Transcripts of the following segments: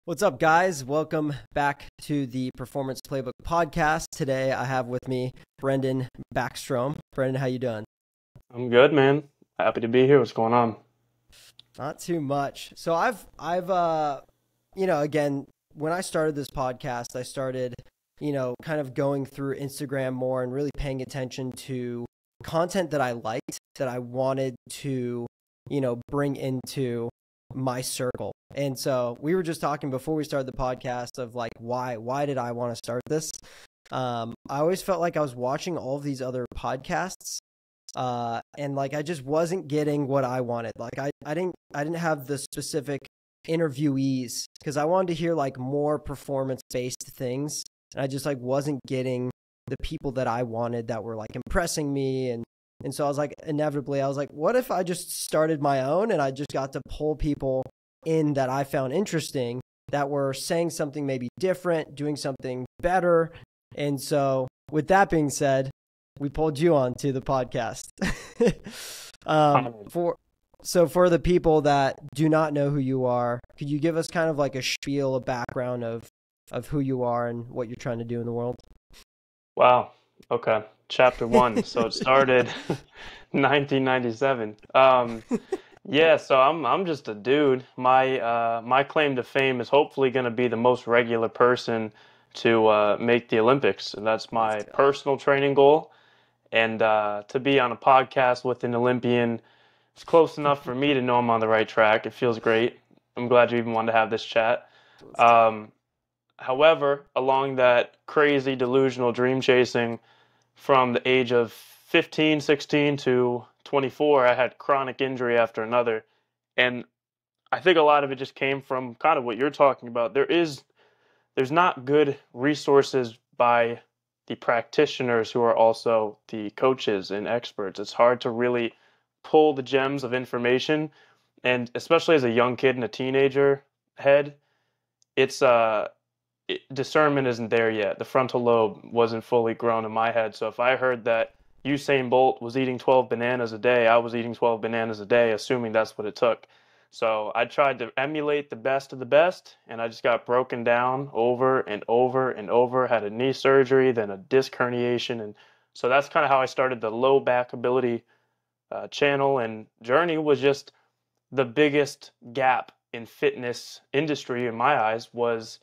What's up, guys? Welcome back to the Performance Playbook podcast. Today, I have with me Brendan Backstrom. Brendan, how you doing? I'm good, man. Happy to be here. What's going on? Not too much. So again, when I started this podcast, I started, kind of going through Instagram more and really paying attention to content that I liked, that I wanted to, bring into my circle. And so we were just talking before we started the podcast of like, why did I want to start this? I always felt like I was watching all of these other podcasts, and like, I just wasn't getting what I wanted. Like I didn't have the specific interviewees because I wanted to hear like more performance based things. And I just like wasn't getting the people that I wanted that were like impressing me. And so I was like, inevitably, I was like, what if I just started my own and I just got to pull people in that I found interesting that were saying something maybe different, doing something better. And so with that being said, we pulled you on to the podcast. For the people that do not know who you are, could you give us kind of like a spiel, a background of who you are and what you're trying to do in the world? Wow. Okay. Chapter one. So it started 1997. Yeah, so I'm just a dude. My claim to fame is hopefully going to be the most regular person to make the Olympics, and that's Let's my go. personal training goal. And to be on a podcast with an Olympian, it's close enough for me to know I'm on the right track. It feels great. I'm glad you even wanted to have this chat. Let's go. Um, However, along that crazy delusional dream chasing from the age of 15, 16 to 24, I had chronic injury after another. And I think a lot of it just came from kind of what you're talking about. There's not good resources by the practitioners who are also the coaches and experts. It's hard to really pull the gems of information, and especially as a young kid and a teenager head, it's discernment isn't there yet. The frontal lobe wasn't fully grown in my head. So if I heard that Usain Bolt was eating 12 bananas a day, I was eating 12 bananas a day, assuming that's what it took. So I tried to emulate the best of the best, and I just got broken down over and over and over. Had a knee surgery, then a disc herniation, and so that's kind of how I started the low back ability channel and journey. Was just the biggest gap in fitness industry in my eyes was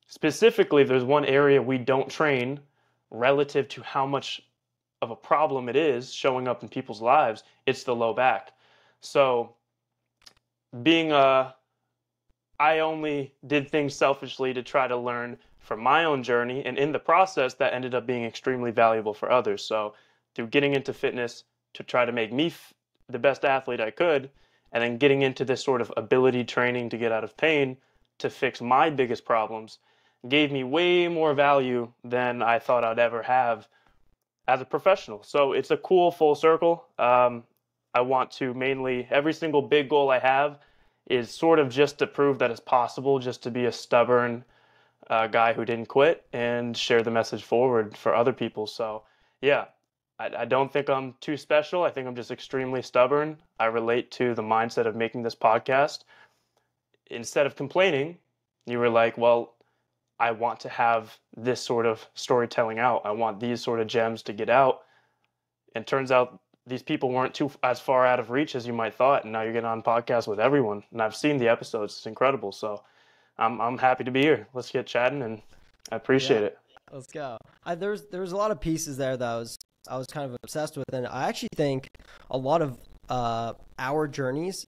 specifically, there's one area we don't train relative to how much of a problem it is showing up in people's lives. It's the low back. So being I only did things selfishly to try to learn from my own journey, and in the process, that ended up being extremely valuable for others. So through getting into fitness to try to make me the best athlete I could, and then getting into this sort of ability training to get out of pain to fix my biggest problems gave me way more value than I thought I'd ever have as a professional. So it's a cool full circle. I want to mainly, every single big goal I have is sort of just to prove that it's possible, just to be a stubborn guy who didn't quit and share the message forward for other people. So yeah, I don't think I'm too special. I think I'm just extremely stubborn. I relate to the mindset of making this podcast. Instead of complaining, you were like, well, I want to have this sort of storytelling out. I want these sort of gems to get out. And turns out these people weren't too as far out of reach as you might thought. And now you're getting on podcasts with everyone. And I've seen the episodes. It's incredible. So I'm happy to be here. Let's get chatting, and I appreciate Yeah, it. let's go. There's a lot of pieces there that I was kind of obsessed with, and I actually think a lot of our journeys,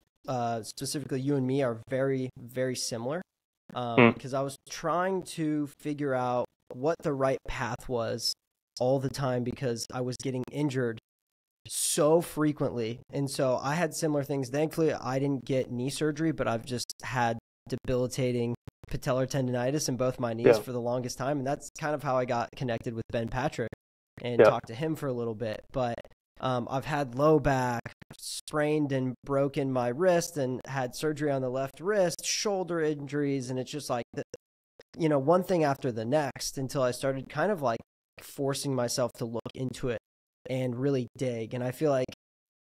specifically you and me, are very, very similar. Mm, Because I was trying to figure out what the right path was all the time because I was getting injured so frequently. And so I had similar things. Thankfully, I didn't get knee surgery, but I've just had debilitating patellar tendonitis in both my knees yeah, for the longest time. And that's kind of how I got connected with Ben Patrick and yeah, talked to him for a little bit. But I've had low back, sprained and broken my wrist, and had surgery on the left wrist, shoulder injuries. And it's just like, one thing after the next until I started kind of like forcing myself to look into it and really dig. And I feel like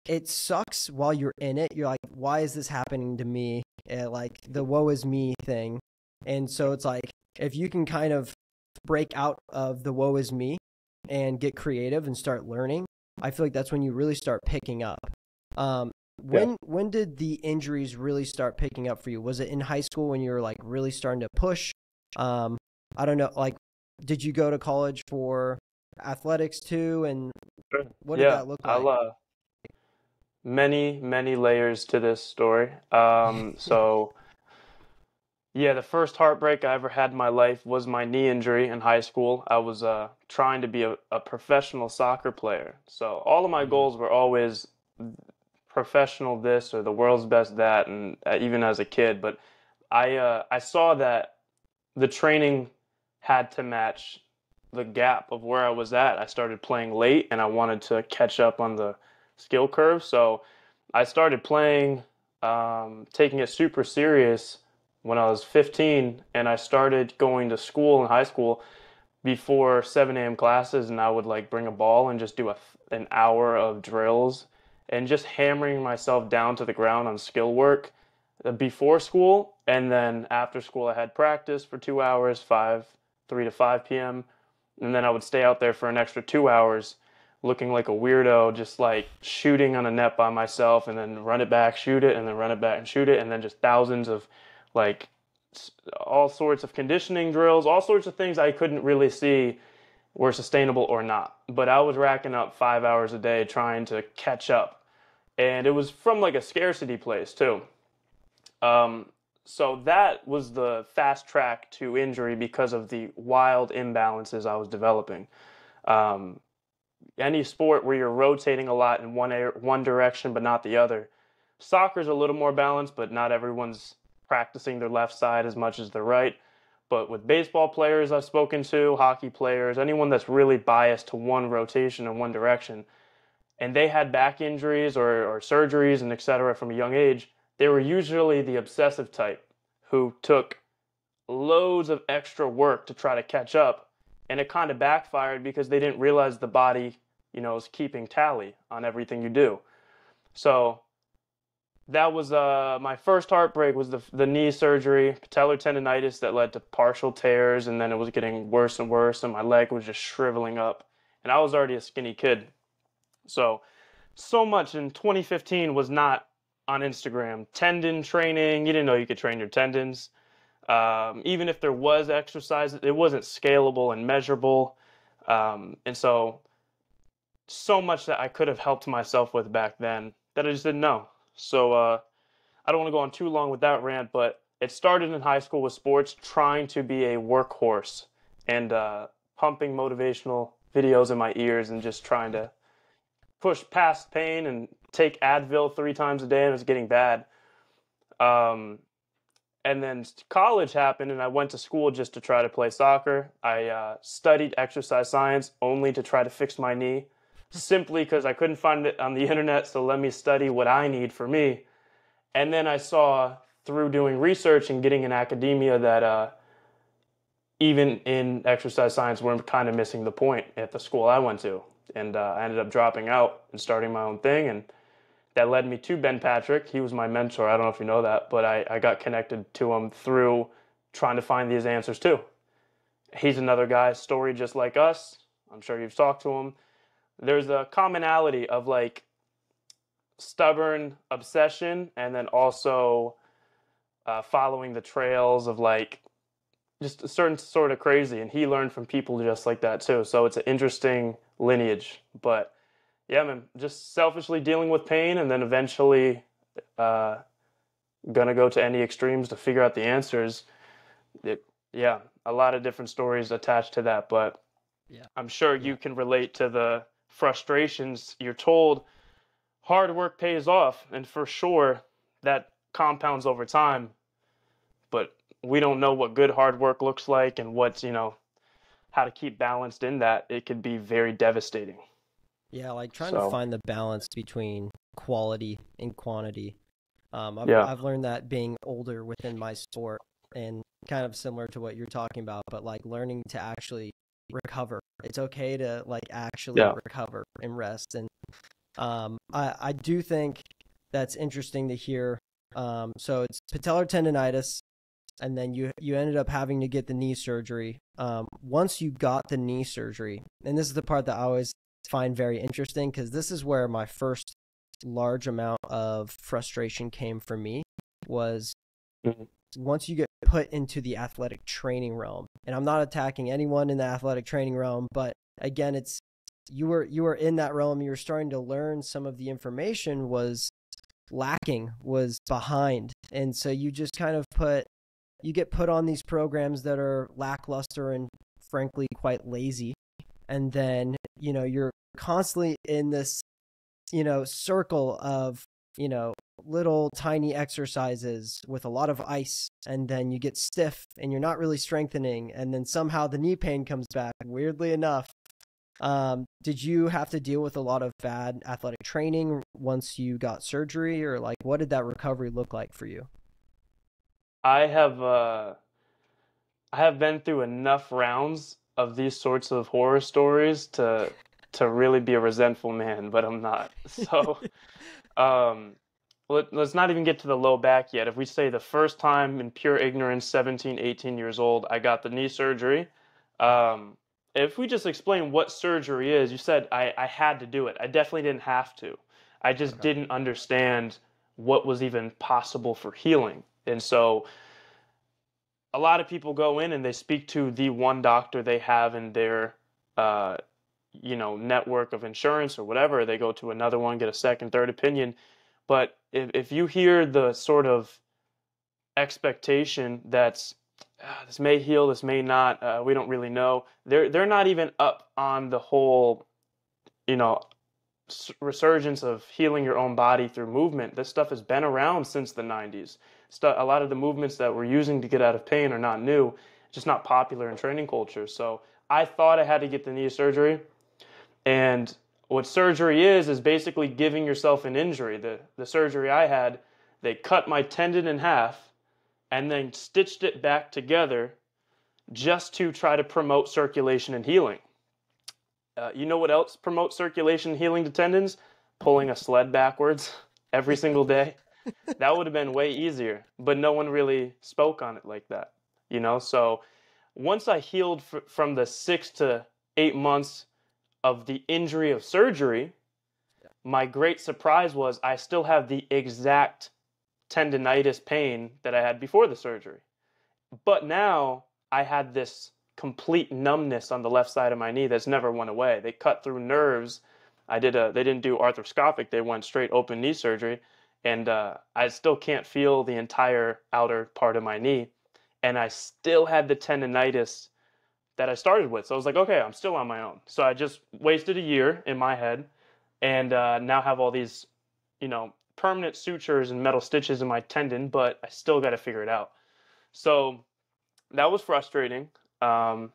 it sucks while you're in it. You're like, why is this happening to me? Like the woe is me thing. And so it's like, if you can kind of break out of the woe is me and get creative and start learning, I feel like that's when you really start picking up. When did the injuries really start picking up for you? Was it in high school when you were like really starting to push? I don't know, like, did you go to college for athletics too? And what did that look like? Many layers to this story. So yeah, the first heartbreak I ever had in my life was my knee injury in high school. I was trying to be a professional soccer player. So all of my goals were always professional this or the world's best that, and even as a kid. But I saw that the training had to match the gap of where I was at. I started playing late, and I wanted to catch up on the skill curve. So I started playing, taking it super serious when I was 15, and I started going to school in high school before 7 a.m. classes, and I would like bring a ball and just do an hour of drills and just hammering myself down to the ground on skill work before school. And then after school, I had practice for 2 hours, 3 to 5 p.m. And then I would stay out there for an extra 2 hours looking like a weirdo, just like shooting on a net by myself and then run it back, shoot it, and then run it back and shoot it. And then just thousands of like all sorts of conditioning drills, all sorts of things I couldn't really see were sustainable or not. But I was racking up 5 hours a day trying to catch up. And it was from like a scarcity place too. So that was the fast track to injury because of the wild imbalances I was developing. Any sport where you're rotating a lot in one direction but not the other. Soccer's a little more balanced, but not everyone's practicing their left side as much as their right. But with baseball players I've spoken to, hockey players, anyone that's really biased to one rotation in one direction, and they had back injuries or surgeries and etc. from a young age, they were usually the obsessive type who took loads of extra work to try to catch up, and it kind of backfired because they didn't realize the body, is keeping tally on everything you do. So that was my first heartbreak was the knee surgery, patellar tendonitis that led to partial tears, and then it was getting worse and worse, and my leg was just shriveling up, and I was already a skinny kid. So much in 2015 was not on Instagram. Tendon training, you didn't know you could train your tendons. Even if there was exercise, it wasn't scalable and measurable. And so much that I could have helped myself with back then that I just didn't know. So I don't want to go on too long with that rant, but it started in high school with sports, trying to be a workhorse and pumping motivational videos in my ears and just trying to push past pain and take Advil 3 times a day, and it was getting bad. And then college happened, and I went to school just to try to play soccer. I studied exercise science only to try to fix my knee, simply because I couldn't find it on the internet, so let me study what I need for me. And then I saw, through doing research and getting in academia, that even in exercise science, we're kind of missing the point at the school I went to. And I ended up dropping out and starting my own thing, and that led me to Ben Patrick. He was my mentor. I don't know if you know that, but I got connected to him through trying to find these answers too. He's another guy, story just like us. I'm sure you've talked to him. There's a commonality of like stubborn obsession, and then also following the trails of like just a certain sort of crazy. And he learned from people just like that too. So it's an interesting lineage. But yeah, man, just selfishly dealing with pain, and then eventually gonna go to any extremes to figure out the answers. A lot of different stories attached to that, but Yeah. I'm sure you can relate to the frustrations. You're told hard work pays off, and for sure that compounds over time, but we don't know what good hard work looks like and what's, how to keep balanced in that. It could be very devastating. Yeah, like trying to find the balance between quality and quantity. I've learned that being older within my sport, and kind of similar to what you're talking about, but like learning to actually recover. It's okay to like actually recover and rest. And I do think that's interesting to hear. So it's patellar tendonitis. and then you ended up having to get the knee surgery. Once you got the knee surgery, and this is the part that I always find very interesting, because this is where my first large amount of frustration came for me, was once you get put into the athletic training realm. And I'm not attacking anyone in the athletic training realm, but again, it's you were in that realm, you were starting to learn some of the information was lacking, was behind. And so you just kind of get put on these programs that are lackluster and frankly quite lazy. And then, you're constantly in this, circle of, little tiny exercises with a lot of ice, and then you get stiff and you're not really strengthening. And then somehow the knee pain comes back, weirdly enough. Did you have to deal with a lot of bad athletic training once you got surgery, or like, what did that recovery look like for you? I have been through enough rounds of these sorts of horror stories to really be a resentful man, but I'm not. So, um, let's not even get to the low back yet. If we say the first time in pure ignorance, 17, 18 years old, I got the knee surgery. Um, if we just explain what surgery is, you said I had to do it. I definitely didn't have to. I just Okay. didn't understand what was even possible for healing. And so a lot of people go in and they speak to the one doctor they have in their uh, network of insurance or whatever. They go to another one, get a second, third opinion. But if you hear the sort of expectation that's this may heal, this may not, we don't really know. They're not even up on the whole, you know, resurgence of healing your own body through movement. This stuff has been around since the 90s. A lot of the movements that we're using to get out of pain are not new, just not popular in training culture. So I thought I had to get the knee surgery. And what surgery is basically giving yourself an injury. The surgery I had, they cut my tendon in half and then stitched it back together just to try to promote circulation and healing. You know what else promotes circulation and healing to tendons? Pulling a sled backwards every single day. That would have been way easier, but no one really spoke on it like that. So once I healed from the 6 to 8 months of the injury of surgery, my great surprise was I still have the exact tendinitis pain that I had before the surgery. But now I had this complete numbness on the left side of my knee that's never went away. They cut through nerves. They didn't do arthroscopic. They went straight open knee surgery. And I still can't feel the entire outer part of my knee. And I still had the tendinitis that I started with. So I was like, okay, I'm still on my own. So I just wasted a year in my head and now have all these, permanent sutures and metal stitches in my tendon, but I still got to figure it out. So that was frustrating. That's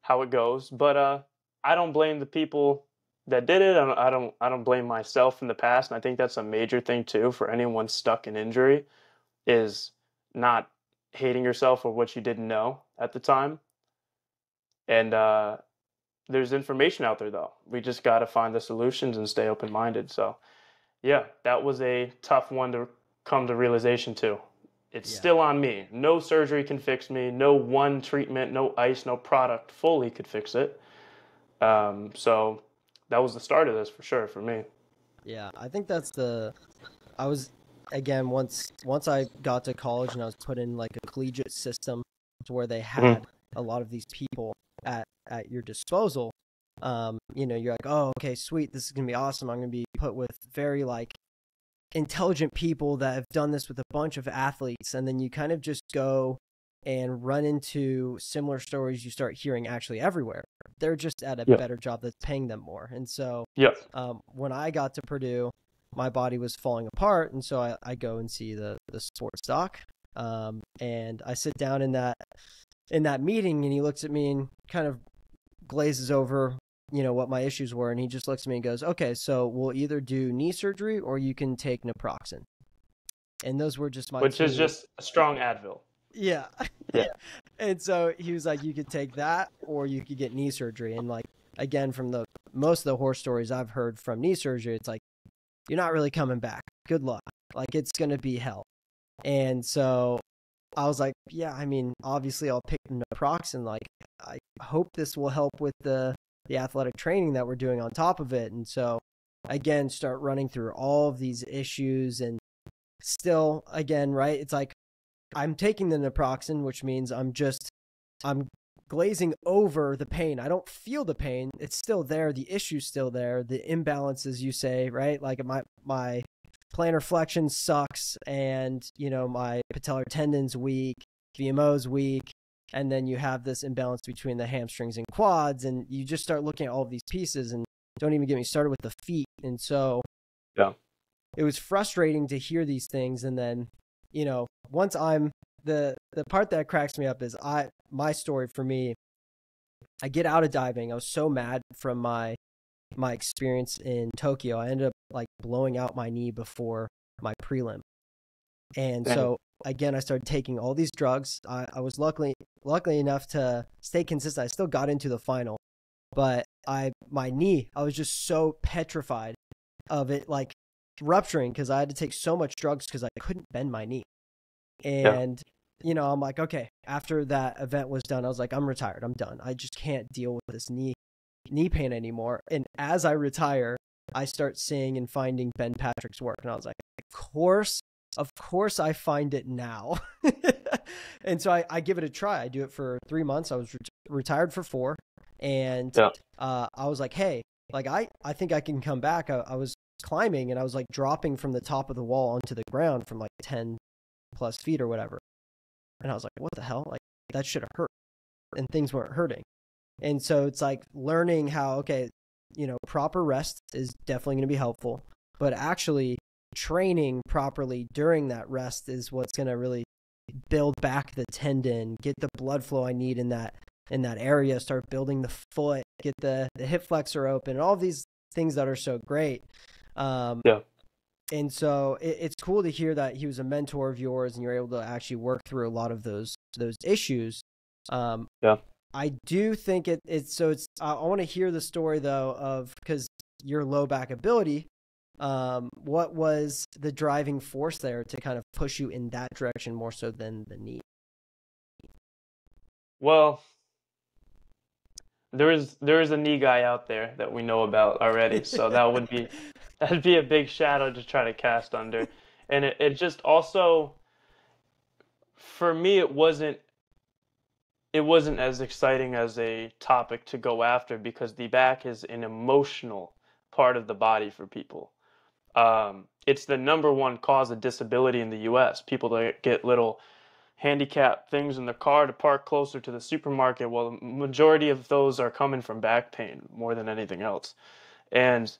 how it goes. But I don't blame the people that did it. I don't blame myself in the past. And I think that's a major thing too for anyone stuck in injury, is not hating yourself for what you didn't know at the time. And there's information out there though. We just got to find the solutions and stay open-minded. So yeah, that was a tough one to come to realization too. It's Yeah. still on me. No surgery can fix me. No one treatment, no ice, no product fully could fix it. So that was the start of this for sure for me. Yeah, I think I was, again, once I got to college and I was put in like a collegiate system to where they Mhm. had a lot of these people at your disposal. You're like, oh, okay, sweet, this is gonna be awesome. I'm gonna be put with very like intelligent people that have done this with a bunch of athletes, and then you kind of just go and run into similar stories you start hearing actually everywhere. They're just at a Yeah. better job that's paying them more. And so Yeah. when I got to Purdue, my body was falling apart, and so I go and see the sports doc, and I sit down in that meeting, and he looks at me and kind of glazes over what my issues were, and he just looks at me and goes, okay, so we'll either do knee surgery or you can take naproxen. And those were just my Which is two. just a strong Advil. Yeah. Yeah. And so he was like, you could take that or you could get knee surgery. And like, again, from the most of the horror stories I've heard from knee surgery, it's like, you're not really coming back. Good luck. Like, it's going to be hell. And so I was like, yeah, I mean, obviously I'll pick naproxen. Like, I hope this will help with the athletic training that we're doing on top of it. And so again, start running through all of these issues, and still, again, right? It's like I'm taking the naproxen, which means I'm glazing over the pain. I don't feel the pain. It's still there. The issue's still there. The imbalances, you say, right? Like my plantar flexion sucks, and my patellar tendon's weak, VMO's weak, and then you have this imbalance between the hamstrings and quads, and you just start looking at all of these pieces, and don't even get me started with the feet. And so Yeah. it was frustrating to hear these things. And then, once the part that cracks me up is my story for me, I get out of diving. I was so mad from my experience in Tokyo. I ended up like blowing out my knee before my prelim. And so again, I started taking all these drugs. I was luckily enough to stay consistent. I still got into the final, but my knee, I was just so petrified of it like rupturing, because I had to take so much drugs because I couldn't bend my knee. And I'm like, okay, after that event was done, I was like, I'm retired. I'm done. I just can't deal with this knee pain anymore. And as I retire, I start seeing and finding Ben Patrick's work. And I was like, of course I find it now. And so I give it a try. I do it for 3 months. I was retired for 4. And I was like, hey, like I think I can come back. I was climbing, and I was like dropping from the top of the wall onto the ground from like 10 plus feet or whatever. And I was like, what the hell? Like, that should have hurt. And things weren't hurting. And so it's like learning how, okay, proper rest is definitely going to be helpful, but actually training properly during that rest is what's going to really build back the tendon, get the blood flow I need in that area, start building the foot, get the hip flexor open, all of these things that are so great. And so it's cool to hear that he was a mentor of yours and you're able to actually work through a lot of those issues. I do think it's I want to hear the story though of, because your low back ability, what was the driving force there to kind of push you in that direction more so than the knee? Well, there is a knee guy out there that we know about already, so that'd be a big shadow to try to cast under. And it just also, for me, it wasn't as exciting as a topic to go after, because the back is an emotional part of the body for people. It's the number one cause of disability in the U.S. People that get little handicap things in their car to park closer to the supermarket. Well, the majority of those are coming from back pain more than anything else. And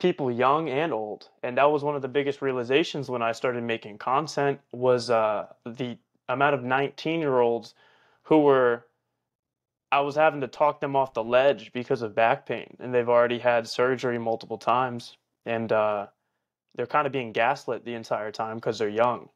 people young and old. And that was one of the biggest realizations when I started making content, was the amount of 19-year-olds who were, I was having to talk them off the ledge because of back pain, and they've already had surgery multiple times, and they're kind of being gaslit the entire time because they're young.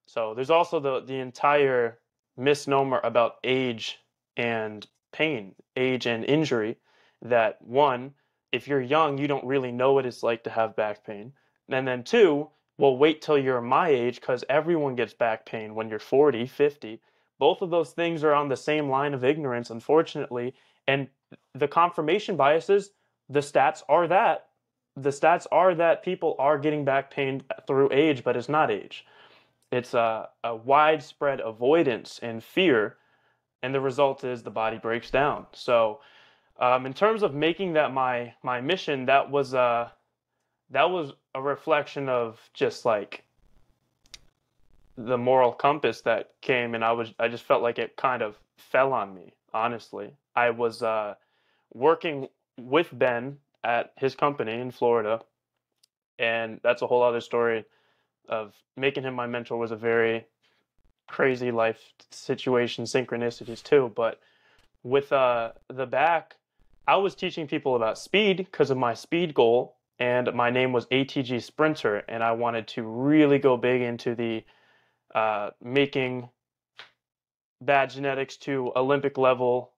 So there's also the entire misnomer about age and pain, age and injury, that one, if you're young, you don't really know what it's like to have back pain. And then two, well, wait till you're my age, because everyone gets back pain when you're 40, 50. Both of those things are on the same line of ignorance, unfortunately. And the confirmation biases, the stats are that. The stats are that people are getting back pain through age, but it's not age. It's a widespread avoidance and fear, and the result is the body breaks down. So, in terms of making that my mission, that was a reflection of just like the moral compass that came, and I just felt like it kind of fell on me, honestly. I was working with Ben at his company in Florida, and that's a whole other story. Of making him my mentor was a very crazy life situation, synchronicities too. But with the back, I was teaching people about speed because of my speed goal, and my name was ATG Sprinter, and I wanted to really go big into the making bad genetics to Olympic level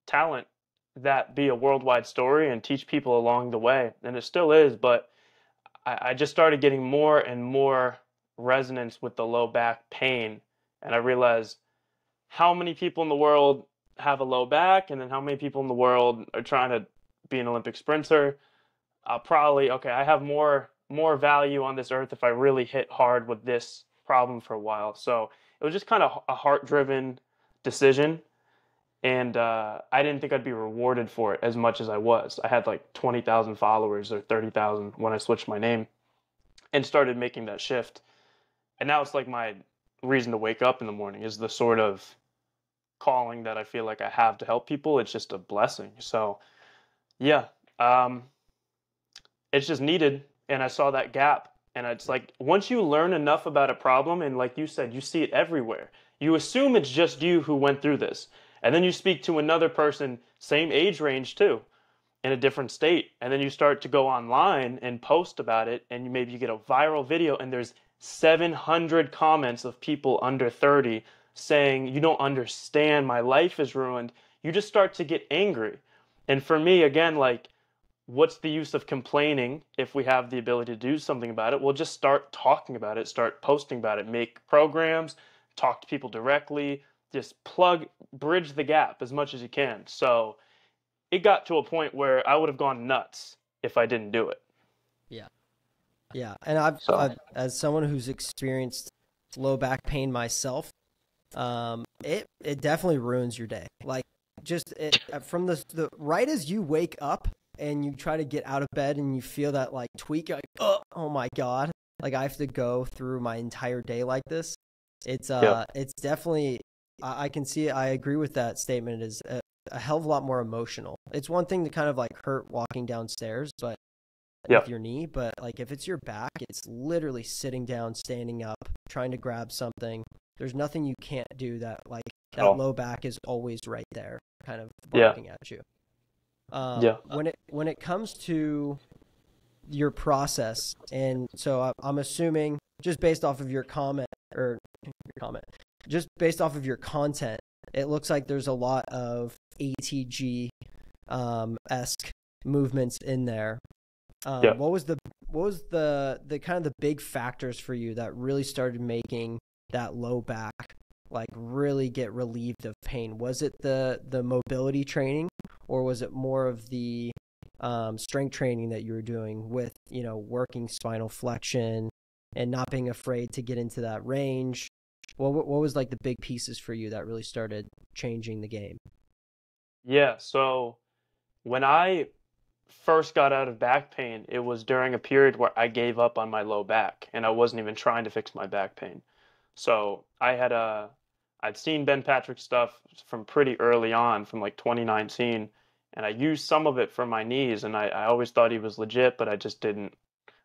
talent that be a worldwide story and teach people along the way. And it still is, but I just started getting more and more resonance with the low back pain. And I realized how many people in the world have a low back, and then how many people in the world are trying to be an Olympic sprinter. I have more value on this earth if I really hit hard with this problem for a while. So it was just kind of a heart-driven decision, and I didn't think I'd be rewarded for it as much as I was. I had like 20,000 followers or 30,000 when I switched my name and started making that shift. And now it's like my reason to wake up in the morning is the sort of calling that I feel like I have to help people. It's just a blessing. So yeah, it's just needed. And I saw that gap. And it's like, once you learn enough about a problem, and like you said, you see it everywhere, you assume it's just you who went through this. And then you speak to another person, same age range too, in a different state. And then you start to go online and post about it. And maybe you get a viral video, and there's 700 comments of people under 30 saying, you don't understand, my life is ruined. You just start to get angry. And for me, again, like, what's the use of complaining if we have the ability to do something about it? We'll just start talking about it, start posting about it, make programs, talk to people directly, just bridge the gap as much as you can. So it got to a point where I would have gone nuts if I didn't do it. Yeah. Yeah. And I've as someone who's experienced low back pain myself, it definitely ruins your day. Like, just from the right as you wake up and you try to get out of bed and you feel that like tweak, like, oh my God, like I have to go through my entire day like this. It's definitely, I can see it. I agree with that statement. It is a hell of a lot more emotional. It's one thing to kind of like hurt walking downstairs, but with your knee, but like if it's your back, it's literally sitting down, standing up, trying to grab something. There's nothing you can't do that like that low back is always right there, kind of barking at you. When it comes to your process, and so I'm assuming just based off of your comment, just based off of your content, it looks like there's a lot of ATG esque movements in there. What was the kind of the big factors for you that really started making that low back like really get relieved of pain? Was it the mobility training, or was it more of the strength training that you were doing with, working spinal flexion and not being afraid to get into that range? What was like the big pieces for you that really started changing the game? Yeah, so when I first got out of back pain, it was during a period where I gave up on my low back and I wasn't even trying to fix my back pain. So I'd seen Ben Patrick's stuff from pretty early on, from like 2019, and I used some of it for my knees, and I always thought he was legit, but I just didn't.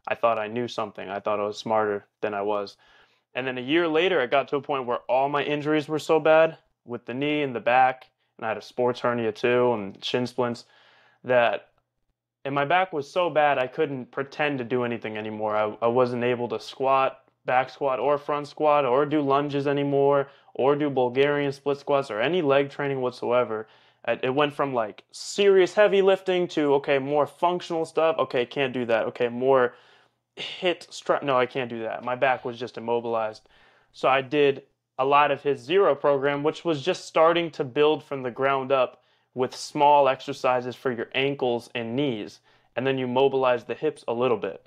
I thought I knew something. I thought I was smarter than I was. And then a year later, I got to a point where all my injuries were so bad with the knee and the back, and I had a sports hernia too and shin splints, and my back was so bad I couldn't pretend to do anything anymore. I wasn't able to squat, back squat, or front squat, or do lunges anymore, or do Bulgarian split squats, or any leg training whatsoever. It went from like serious heavy lifting to, okay, more functional stuff. Okay, can't do that. Okay, more no, I can't do that. My back was just immobilized. So I did a lot of his zero program, which was just starting to build from the ground up with small exercises for your ankles and knees. And then you mobilize the hips a little bit.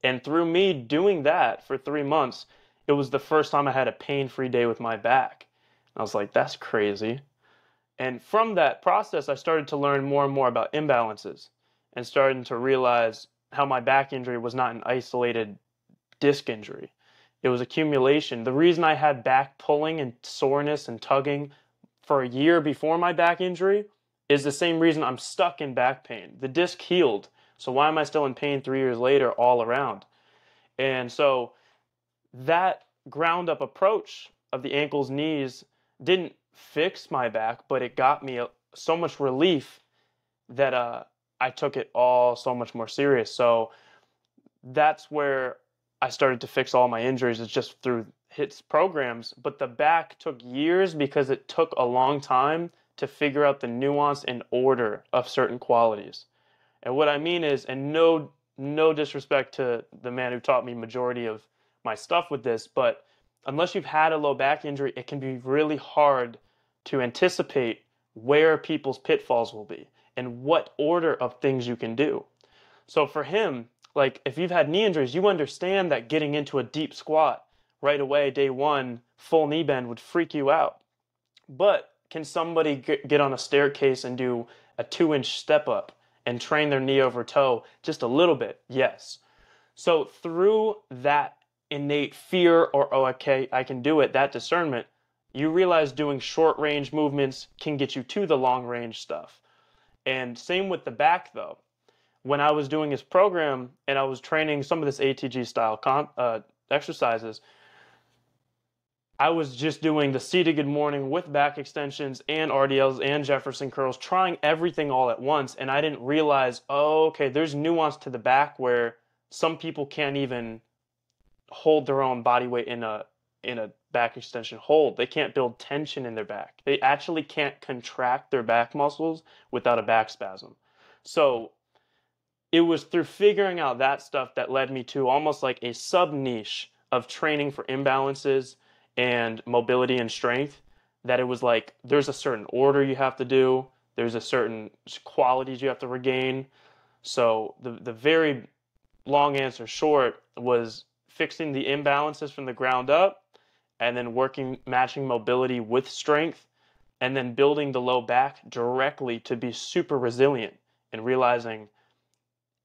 And through me doing that for 3 months, it was the first time I had a pain-free day with my back. I was like, that's crazy. And from that process, I started to learn more and more about imbalances and starting to realize how my back injury was not an isolated disc injury. It was accumulation. The reason I had back pulling and soreness and tugging for a year before my back injury is the same reason I'm stuck in back pain. The disc healed. So why am I still in pain 3 years later all around? And so that ground up approach of the ankles, knees didn't fix my back, but it got me so much relief that I took it all so much more serious. So that's where I started to fix all my injuries, is just through HIIT's programs. But the back took years because it took a long time to figure out the nuance and order of certain qualities. And what I mean is, and no disrespect to the man who taught me majority of my stuff with this, but unless you've had a low back injury, it can be really hard to anticipate where people's pitfalls will be and what order of things you can do. So for him, like if you've had knee injuries, you understand that getting into a deep squat right away, day one, full knee bend would freak you out. But can somebody get on a staircase and do a 2-inch step up and train their knee over toe just a little bit? Yes. So through that innate fear or, oh, okay, I can do it, that discernment, you realize doing short range movements can get you to the long range stuff. And same with the back though. When I was doing his program and I was training some of this ATG style exercises, I was just doing the seated good morning with back extensions and RDLs and Jefferson curls, trying everything all at once. And I didn't realize, oh, okay, there's nuance to the back where some people can't even hold their own body weight in a back extension hold. They can't build tension in their back. They actually can't contract their back muscles without a back spasm. So it was through figuring out that stuff that led me to almost like a sub niche of training for imbalances and mobility and strength, that it was like there's a certain order you have to do, there's a certain qualities you have to regain. So the very long answer short was fixing the imbalances from the ground up, and then matching mobility with strength, and then building the low back directly to be super resilient, and realizing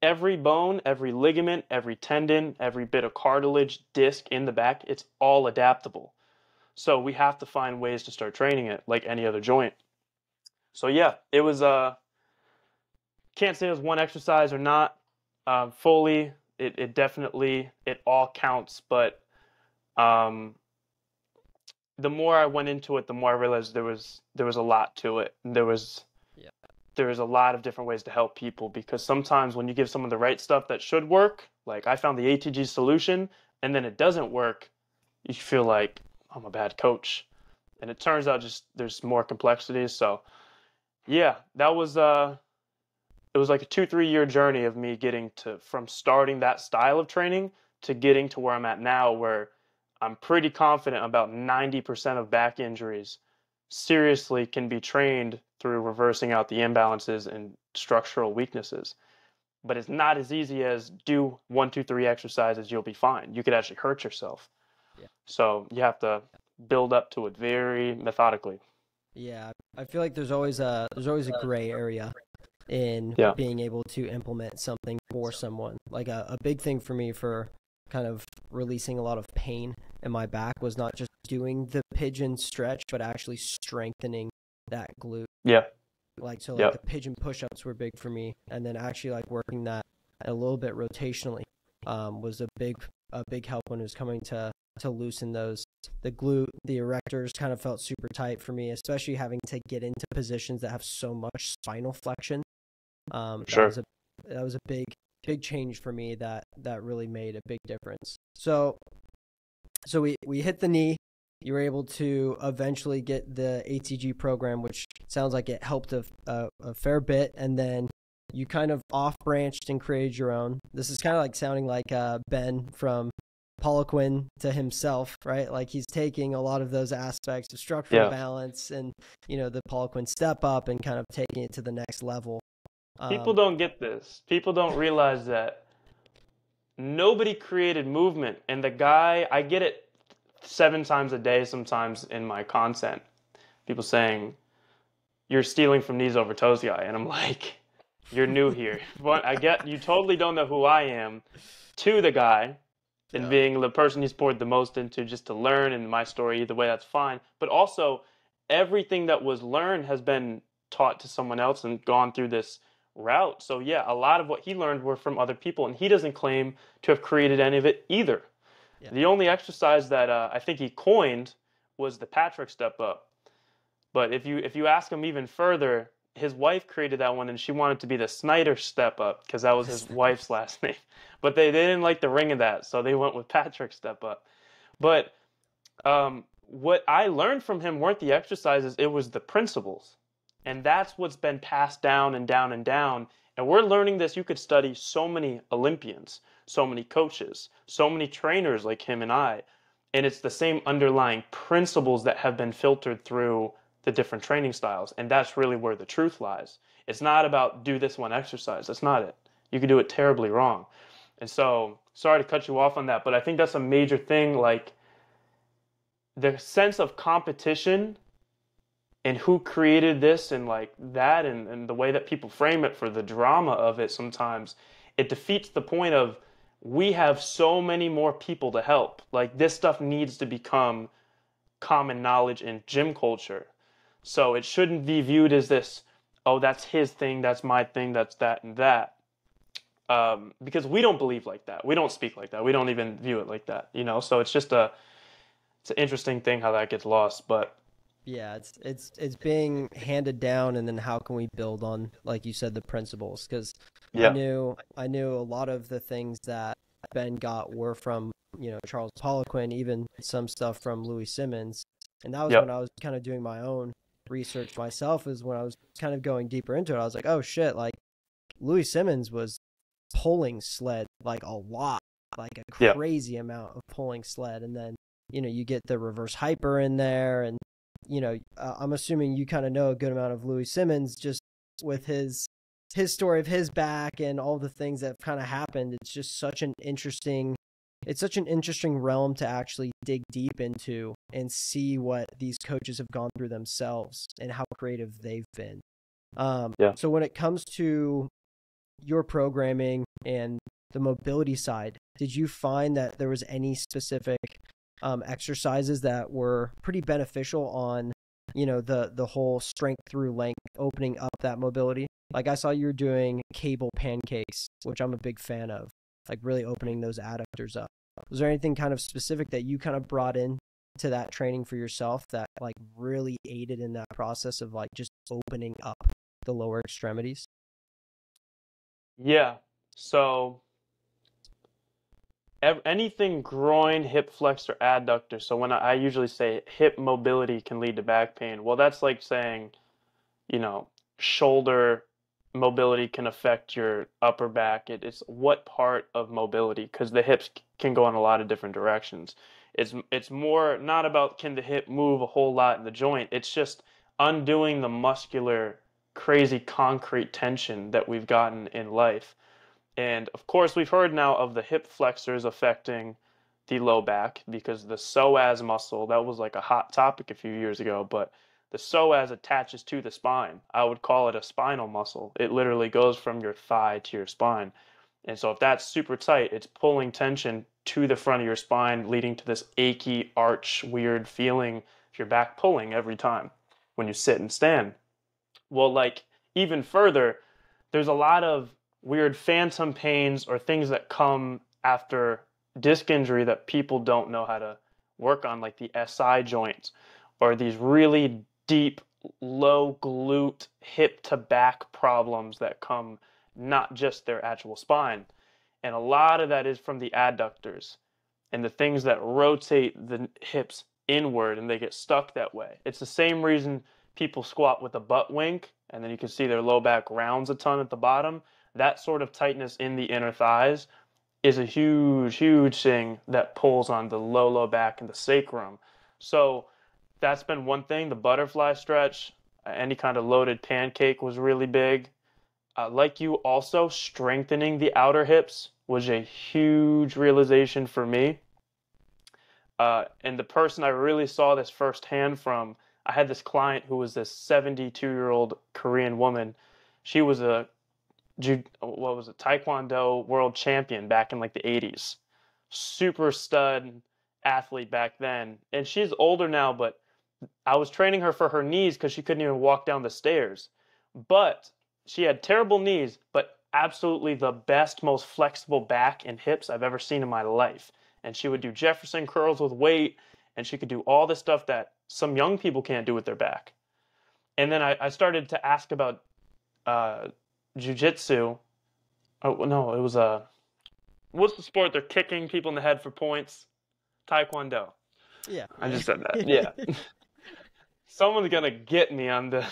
every bone, every ligament, every tendon, every bit of cartilage, disc in the back, it's all adaptable. So we have to find ways to start training it like any other joint. So yeah, it was, can't say it was one exercise or not fully. It definitely, it all counts. But the more I went into it, the more I realized there was a lot to it. There was a lot of different ways to help people, because sometimes when you give someone the right stuff that should work, like I found the ATG solution, and then it doesn't work, you feel like I'm a bad coach. And it turns out just there's more complexities. So yeah, that was it was like a 2-3 year journey of me getting to, from starting that style of training to getting to where I'm at now, where I'm pretty confident about 90% of back injuries seriously can be trained through reversing out the imbalances and structural weaknesses. But it's not as easy as do 1, 2, 3 exercises, you'll be fine. You could actually hurt yourself. Yeah. So you have to build up to it very methodically. Yeah, I feel like there's always a gray area in being able to implement something for someone. Like a big thing for me for kind of releasing a lot of pain in my back was not just doing the pigeon stretch, but actually strengthening that glute. Yeah. Like, so like the pigeon push-ups were big for me. And then actually like working that a little bit rotationally was a big help when it was coming to loosen those. The glute, the erectors kind of felt super tight for me, especially having to get into positions that have so much spinal flexion. Sure. That was a big change for me that really made a big difference. So we hit the knee. You were able to eventually get the ATG program, which sounds like it helped a fair bit. And then you kind of off-branched and created your own. This is kind of like sounding like Ben from Poliquin to himself, right? Like he's taking a lot of those aspects of structural balance and, the Poliquin step up and kind of taking it to the next level. People don't get this. People don't realize that nobody created movement. And the guy, I get it 7 times a day sometimes in my content. People saying, you're stealing from knees over toes guy. And I'm like, you're new here. But I get, you totally don't know who I am, to the guy, and being the person he's poured the most into just to learn, and my story either way, that's fine. But also, everything that was learned has been taught to someone else and gone through this route. So yeah, a lot of what he learned were from other people, and he doesn't claim to have created any of it either. Yeah. The only exercise that I think he coined was the Patrick step up. But if you ask him even further, his wife created that one, and she wanted to be the Snyder step up because that was his wife's last name. But they didn't like the ring of that, so they went with Patrick step up. But what I learned from him weren't the exercises, it was the principles. And that's what's been passed down and down and down. And we're learning this. You could study so many Olympians, so many coaches, so many trainers like him and I. And it's the same underlying principles that have been filtered through the different training styles. And that's really where the truth lies. It's not about do this one exercise. That's not it. You can do it terribly wrong. And so, sorry to cut you off on that, but I think that's a major thing. Like, the sense of competition and who created this and like that, and the way that people frame it for the drama of it, sometimes it defeats the point of we have so many more people to help. Like, this stuff needs to become common knowledge in gym culture. So it shouldn't be viewed as this, oh, that's his thing, that's my thing, that's that and that. Because we don't believe like that. We don't speak like that. We don't even view it like that, you know? So it's just it's an interesting thing how that gets lost, but Yeah, it's being handed down, and then how can we build on, like you said, the principles? Because I yeah, knew I knew a lot of the things that Ben got were from, Charles Poliquin, even some stuff from Louis Simmons, and that was when yep, I was kind of doing my own research myself. Is when I was kind of going deeper into it. I was like, oh shit, like Louis Simmons was pulling sled like a lot, like a yep, crazy amount of pulling sled, and then you get the reverse hyper in there, and I'm assuming you kind of know a good amount of Louis Simmons just with his story of his back and all the things that have kind of happened. It's such an interesting realm to actually dig deep into and see what these coaches have gone through themselves and how creative they've been. yeah. So when it comes to your programming and the mobility side, did you find that there was any specific exercises that were pretty beneficial on, the whole strength through length, opening up that mobility? Like, I saw you were doing cable pancakes, which I'm a big fan of, like really opening those adductors up. Was there anything kind of specific that you kind of brought in to that training for yourself that like really aided in that process of like just opening up the lower extremities? Yeah. So anything groin, hip flexor, adductor. So when I usually say hip mobility can lead to back pain, well, that's like saying, you know, shoulder mobility can affect your upper back. It's what part of mobility, because the hips can go in a lot of different directions. It's more not about can the hip move a whole lot in the joint. It's just undoing the muscular, crazy concrete tension that we've gotten in life. And of course, we've heard now of the hip flexors affecting the low back because the psoas muscle, that was like a hot topic a few years ago, but the psoas attaches to the spine. I would call it a spinal muscle. It literally goes from your thigh to your spine. And so if that's super tight, it's pulling tension to the front of your spine, leading to this achy, arch, weird feeling of your back pulling every time when you sit and stand. Well, like even further, there's a lot of weird phantom pains or things that come after disc injury that people don't know how to work on, like the SI joints or these really deep, low glute, hip to back problems that come not just their actual spine. And a lot of that is from the adductors and the things that rotate the hips inward and they get stuck that way. It's the same reason people squat with a butt wink and then you can see their low back rounds a ton at the bottom. That sort of tightness in the inner thighs is a huge, huge thing that pulls on the low back and the sacrum. So that's been one thing. The butterfly stretch, any kind of loaded pancake was really big. Like you, also strengthening the outer hips was a huge realization for me. And the person I really saw this firsthand from, I had this client who was this 72-year-old Korean woman. She was what was it, Taekwondo world champion back in like the 80s. Super stud athlete back then. And she's older now, but I was training her for her knees because she couldn't even walk down the stairs. But she had terrible knees, but absolutely the best, most flexible back and hips I've ever seen in my life. And she would do Jefferson curls with weight, and she could do all the stuff that some young people can't do with their back. And then I started to ask about uh, jujitsu. Oh no, it was what's the sport? They're kicking people in the head for points. Taekwondo. Yeah, I yeah. just said that. Yeah. Someone's gonna get me on the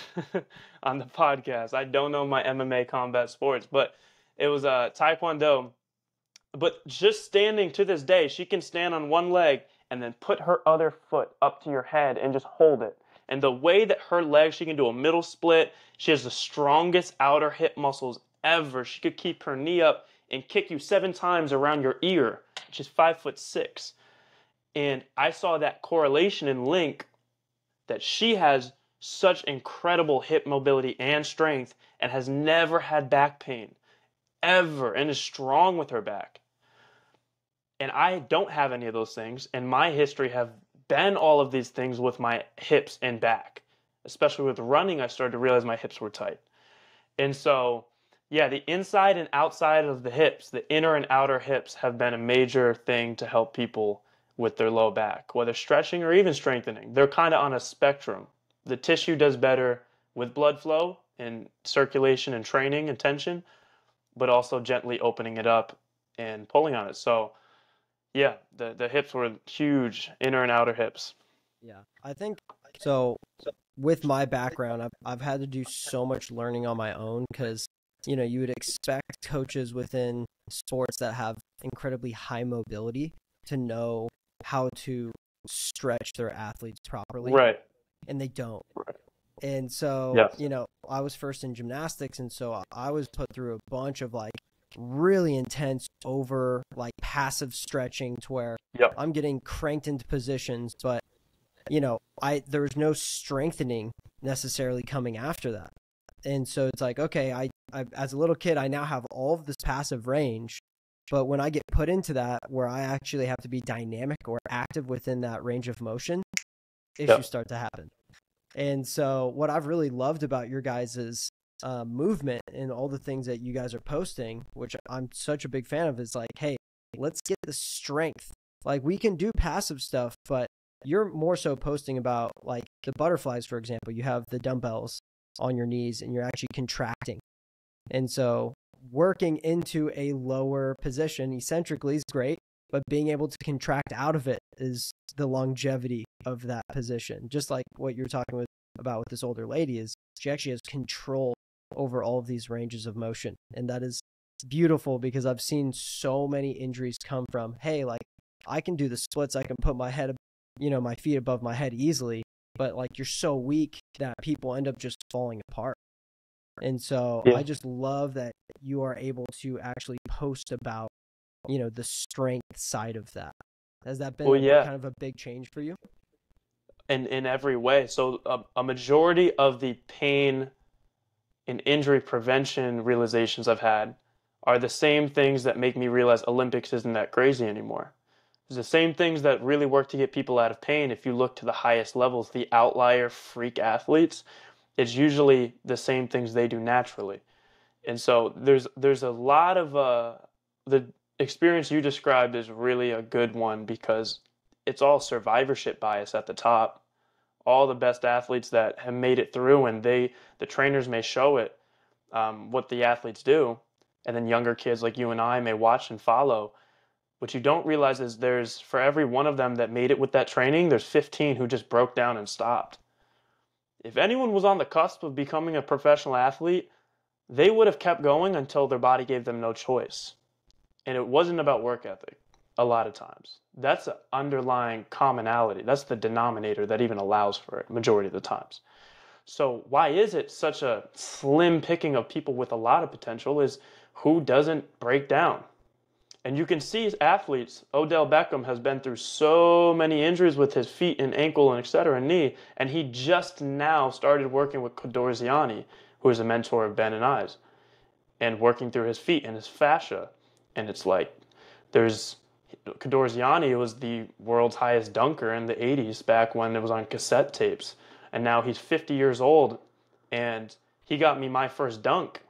on the podcast. I don't know my MMA combat sports, but it was Taekwondo, But just standing to this day, she can stand on one leg and then put her other foot up to your head and just hold it. And the way that her legs, she can do a middle split. She has the strongest outer hip muscles ever. She could keep her knee up and kick you 7 times around your ear. She's 5'6". And I saw that correlation and link that she has such incredible hip mobility and strength and has never had back pain ever and is strong with her back. And I don't have any of those things, and my history have been all of these things with my hips and back. Especially with running, I started to realize my hips were tight. And so, yeah, the inside and outside of the hips, the inner and outer hips have been a major thing to help people with their low back, whether stretching or even strengthening. They're kind of on a spectrum. The tissue does better with blood flow and circulation and training and tension, but also gently opening it up and pulling on it. So, yeah, the hips were huge, inner and outer hips. Yeah, I think so. With my background, I've had to do so much learning on my own because, you know, you would expect coaches within sports that have incredibly high mobility to know how to stretch their athletes properly. Right. And they don't. Right. And so, Yes. you know, I was first in gymnastics, and so I was put through a bunch of like really intense over like passive stretching to where Yep. I'm getting cranked into positions, but you know, there was no strengthening necessarily coming after that. And so it's like, okay, I as a little kid, I now have all of this passive range, but when I get put into that where I actually have to be dynamic or active within that range of motion, issues start to happen. And so what I've really loved about your guys' movement and all the things that you guys are posting, which I'm such a big fan of, is like, hey, let's get the strength. Like, we can do passive stuff, but you're more so posting about like the butterflies, for example. You have the dumbbells on your knees and you're actually contracting. And so working into a lower position eccentrically is great, but being able to contract out of it is the longevity of that position. Just like what you're talking about with this older lady, is she actually has control over all of these ranges of motion. And that is beautiful because I've seen so many injuries come from, hey, like I can do the splits, I can put my head, you know, my feet above my head easily, but like you're so weak that people end up just falling apart. And so I just love that you are able to actually post about, you know, the strength side of that. Has that been kind of a big change for you? In every way. So a majority of the pain and injury prevention realizations I've had are the same things that make me realize Olympics isn't that crazy anymore. It's the same things that really work to get people out of pain. If you look to the highest levels, the outlier freak athletes, it's usually the same things they do naturally. And so there's a lot of the experience you described is really a good one because it's all survivorship bias at the top. All the best athletes that have made it through, and the trainers may show it, what the athletes do, and then younger kids like you and I may watch and follow. What you don't realize is there's, for every one of them that made it with that training, there's 15 who just broke down and stopped. If anyone was on the cusp of becoming a professional athlete, they would have kept going until their body gave them no choice. And it wasn't about work ethic a lot of times. That's the underlying commonality. That's the denominator that even allows for it majority of the times. So why is it such a slim picking of people with a lot of potential is who doesn't break down? And you can see athletes, Odell Beckham has been through so many injuries with his feet and ankle and et cetera, knee, and he just now started working with Cadorziani, who is a mentor of Ben and I's, and working through his feet and his fascia. And it's like, Cadorziani was the world's highest dunker in the 80s back when it was on cassette tapes. And now he's 50 years old, and he got me my first dunk.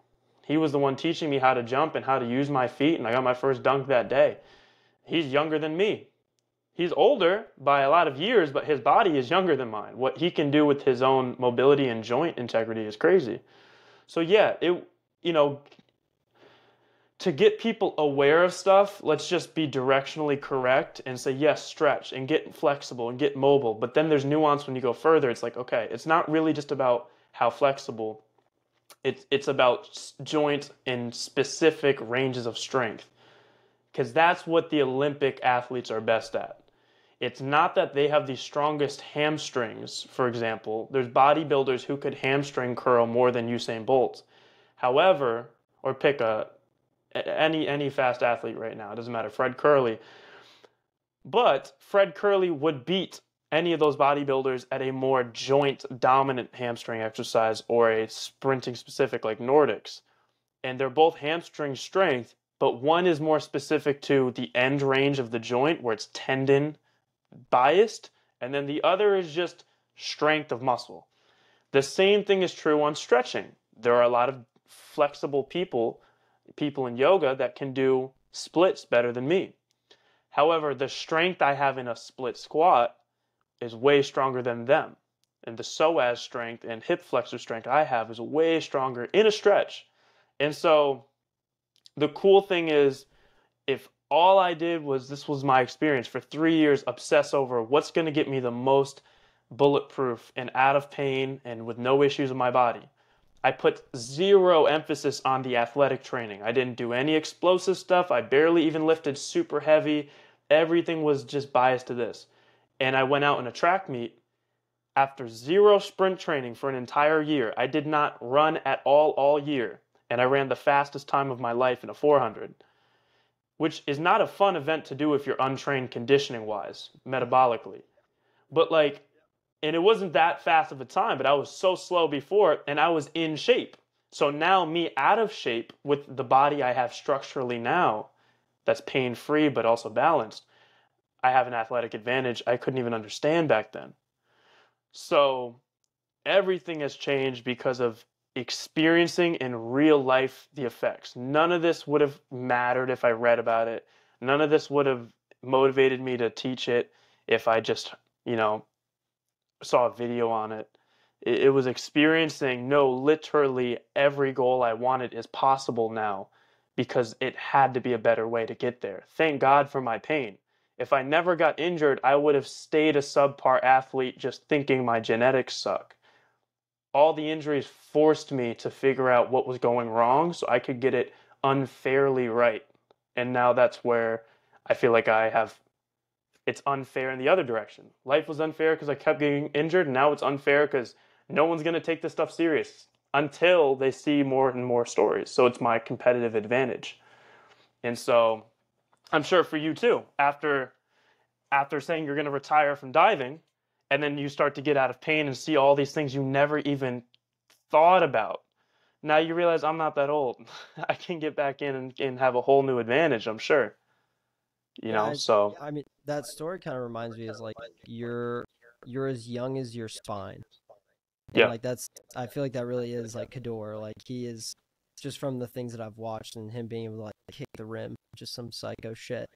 He was the one teaching me how to jump and how to use my feet, and I got my first dunk that day. He's younger than me. He's older by a lot of years, but his body is younger than mine. What he can do with his own mobility and joint integrity is crazy. So yeah, to get people aware of stuff, let's just be directionally correct and say, yes, stretch and get flexible and get mobile. But then there's nuance when you go further. It's like, okay, it's not really just about how flexible. It's about joint and specific ranges of strength. because that's what the Olympic athletes are best at. It's not that they have the strongest hamstrings, for example. There's bodybuilders who could hamstring curl more than Usain Bolt. However, or pick any fast athlete right now, it doesn't matter, Fred Curley. But Fred Curley would beat any of those bodybuilders at a more joint dominant hamstring exercise or a sprinting specific like Nordics. And they're both hamstring strength, but one is more specific to the end range of the joint where it's tendon biased, and then the other is just strength of muscle. The same thing is true on stretching. There are a lot of flexible people in yoga that can do splits better than me. However, the strength I have in a split squat is way stronger than them. And the psoas strength and hip flexor strength I have is way stronger in a stretch. And so the cool thing is, if all I did was, this was my experience for 3 years, obsess over what's going to get me the most bulletproof and out of pain and with no issues in my body. I put zero emphasis on the athletic training. I didn't do any explosive stuff. I barely even lifted super heavy. Everything was just biased to this. And I went out in a track meet. After zero sprint training for an entire year, I did not run at all year. And I ran the fastest time of my life in a 400. Which is not a fun event to do if you're untrained conditioning wise, metabolically. But and it wasn't that fast of a time, but I was so slow before and I was in shape. So now me out of shape with the body I have structurally now, that's pain-free but also balanced, I have an athletic advantage I couldn't even understand back then. So everything has changed because of experiencing in real life the effects. None of this would have mattered if I read about it. None of this would have motivated me to teach it if I just, saw a video on it. It was experiencing, no, literally every goal I wanted is possible now because it had to be a better way to get there. Thank God for my pain. If I never got injured, I would have stayed a subpar athlete just thinking my genetics suck. All the injuries forced me to figure out what was going wrong so I could get it unfairly right. And now that's where I feel like it's unfair in the other direction. Life was unfair because I kept getting injured, and now it's unfair because no one's going to take this stuff serious until they see more and more stories. So it's my competitive advantage. And so I'm sure for you too, after saying you're going to retire from diving, and then you start to get out of pain and see all these things you never even thought about. Now you realize I'm not that old. I can get back in and have a whole new advantage, I'm sure. So. I mean, that story kind of reminds me is you're as young as your spine. And Yeah. I feel like that really is Kador. He is, just from the things that I've watched and him being able to kick the rim, just some psycho shit.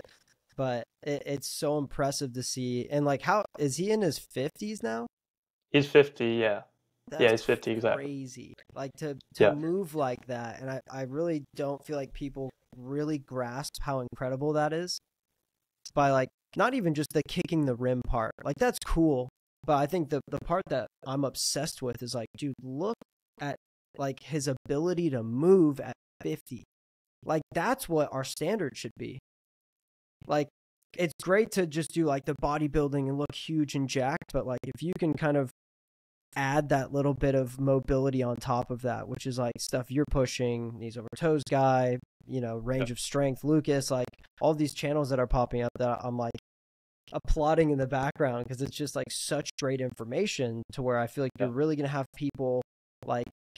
But it's so impressive to see. And how is he in his 50s now? He's 50, yeah. That's He's 50 exactly. Crazy. To move like that. And I really don't feel like people really grasp how incredible that is. By not even just the kicking the rim part. That's cool. But I think the part that I'm obsessed with is dude, look at his ability to move at 50. That's what our standard should be. It's great to just do the bodybuilding and look huge and jacked, but if you can kind of add that little bit of mobility on top of that, which is stuff you're pushing, knees over toes guy, range of strength, Lucas, all these channels that are popping up that I'm applauding in the background because it's just such great information to where I feel like you're really going to have people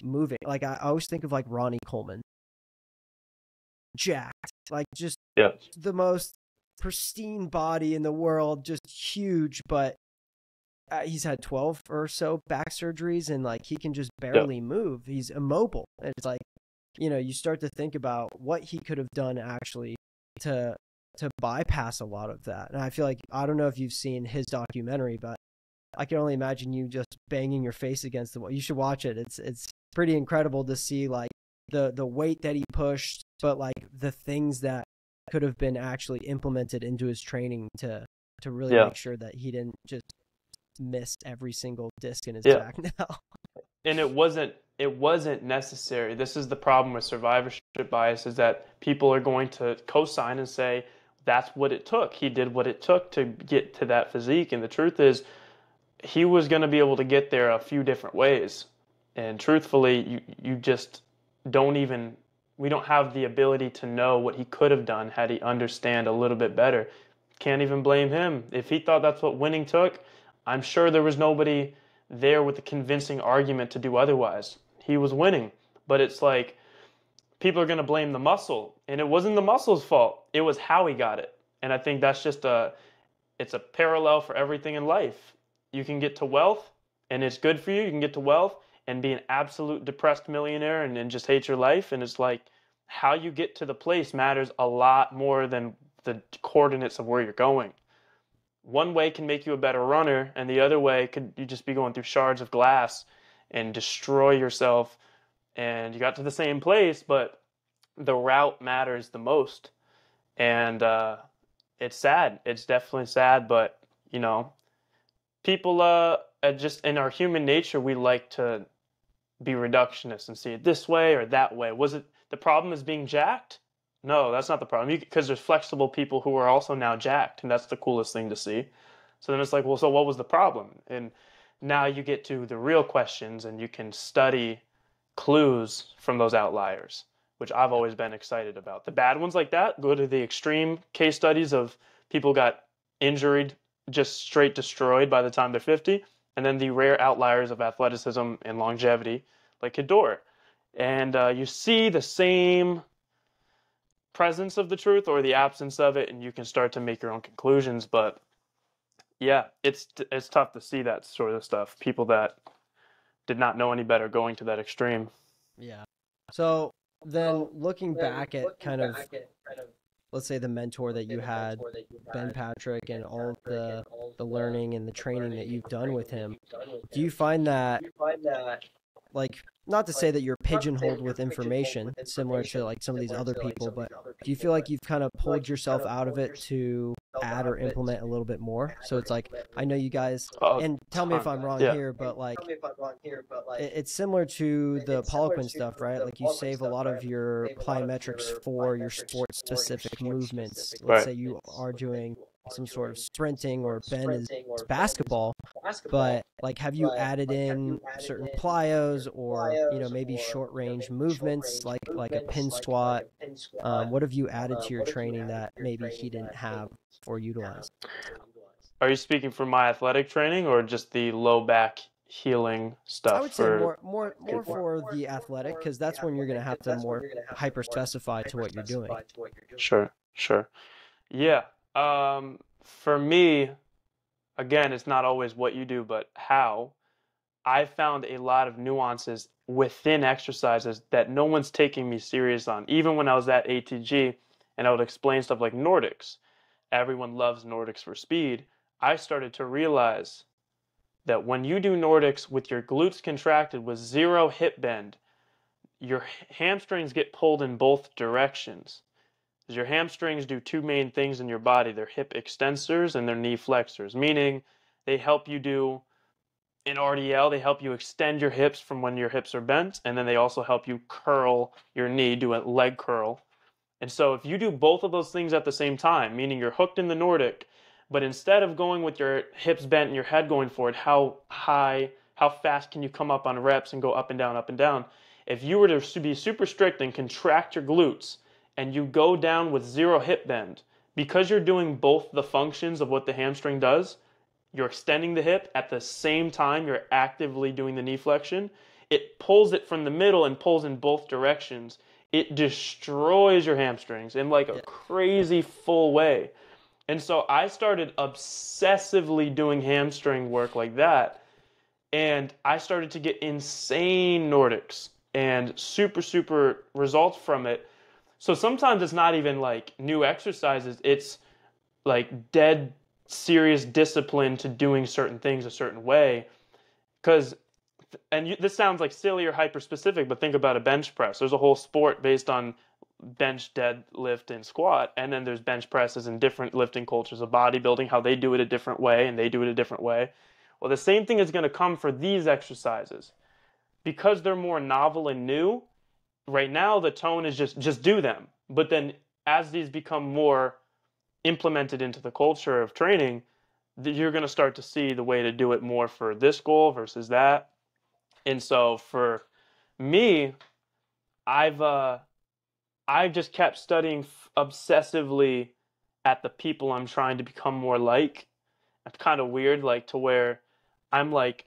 moving. I always think of Ronnie Coleman, jacked, just the most pristine body in the world, just huge, but he's had 12 or so back surgeries and he can just barely move. He's immobile. And it's you start to think about what he could have done actually to bypass a lot of that. And I feel I don't know if you've seen his documentary, but I can only imagine you just banging your face against the wall. You should watch it. It's pretty incredible to see the weight that he pushed, but the things that could have been actually implemented into his training to really make sure that he didn't just miss every single disc in his back now. And it wasn't it wasn't necessary. This is the problem with survivorship bias, is that people are going to co-sign and say, that's what it took. He did what it took to get to that physique. And the truth is, he was going to be able to get there a few different ways. And truthfully, you just don't even, we don't have the ability to know what he could have done had he understand a little bit better. Can't even blame him. If he thought that's what winning took, I'm sure there was nobody there with a convincing argument to do otherwise. He was winning. But it's like, people are going to blame the muscle. And it wasn't the muscle's fault. It was how he got it. And I think that's just it's a parallel for everything in life. You can get to wealth, and it's good for you. You can get to wealth and be an absolute depressed millionaire and just hate your life. And it's like, how you get to the place matters a lot more than the coordinates of where you're going. One way can make you a better runner, and the other way could you just be going through shards of glass and destroy yourself. And you got to the same place, but the route matters the most. And it's sad. It's definitely sad, but, people just in our human nature, we like to be reductionist and see it this way or that way. Was it the problem is being jacked? No, that's not the problem. Because there's flexible people who are also now jacked, and that's the coolest thing to see. So then it's like, well, so what was the problem? And now you get to the real questions, and you can study clues from those outliers, which I've always been excited about. The bad ones like that, go to the extreme case studies of people got injured, just straight destroyed by the time they're 50, and then the rare outliers of athleticism and longevity, like Cador. And you see the same presence of the truth or the absence of it, and you can start to make your own conclusions. But yeah, it's tough to see that sort of stuff. People that did not know any better going to that extreme. Yeah. So then looking back at kind of, let's say, the mentor that you had, Ben Patrick, and all of the learning and the training that you've done with him, do you find that, like, not to say that you're pigeonholed with information similar to like some of these other people, but do you feel like you've kind of pulled yourself out of it to add or implement a little bit more? So it's like, I know you guys, and tell me if I'm wrong here, but like, it's similar to the Poliquin stuff, right? Like, you save a lot of your plyometrics for your sport specific movements. Let's say you are doing some sort of sprinting, or Ben is basketball, but like, have you added in certain plyos or maybe short range movements like a pin squat? What have you added to your training that maybe he didn't have or utilize? Are you speaking for my athletic training or just the low back healing stuff? I would say more for the athletic, because that's when you're going to have to more hyper specify to what you're doing. Sure. Yeah. For me, again, it's not always what you do, but how. I found a lot of nuances within exercises that no one's taking me serious on. Even when I was at ATG and I would explain stuff like Nordics, everyone loves Nordics for speed. I started to realize that when you do Nordics with your glutes contracted with zero hip bend, your hamstrings get pulled in both directions. Your hamstrings do two main things in your body. They're hip extensors and they're knee flexors, meaning they help you do in RDL, they help you extend your hips from when your hips are bent, and then they also help you curl your knee, do a leg curl. And so if you do both of those things at the same time, meaning you're hooked in the Nordic, but instead of going with your hips bent and your head going forward, how fast can you come up on reps and go up and down, up and down? If you were to be super strict and contract your glutes, and you go down with zero hip bend, because you're doing both the functions of what the hamstring does, you're extending the hip at the same time you're actively doing the knee flexion, it pulls it from the middle and pulls in both directions. It destroys your hamstrings in like a crazy full way. And so I started obsessively doing hamstring work like that, and I started to get insane Nordics and super results from it. So sometimes it's not even like new exercises, it's like dead serious discipline to doing certain things a certain way. Because, this sounds like silly or hyper specific, but think about a bench press. There's a whole sport based on bench, deadlift, and squat, and then there's bench presses in different lifting cultures of bodybuilding, how they do it a different way, and they do it a different way. Well, the same thing is going to come for these exercises. because they're more novel and new, right now the tone is just do them. But then as these become more implemented into the culture of training, you're going to start to see the way to do it more for this goal versus that. And so for me, I've just kept studying obsessively at the people I'm trying to become more like. It's kind of weird, like to where I'm like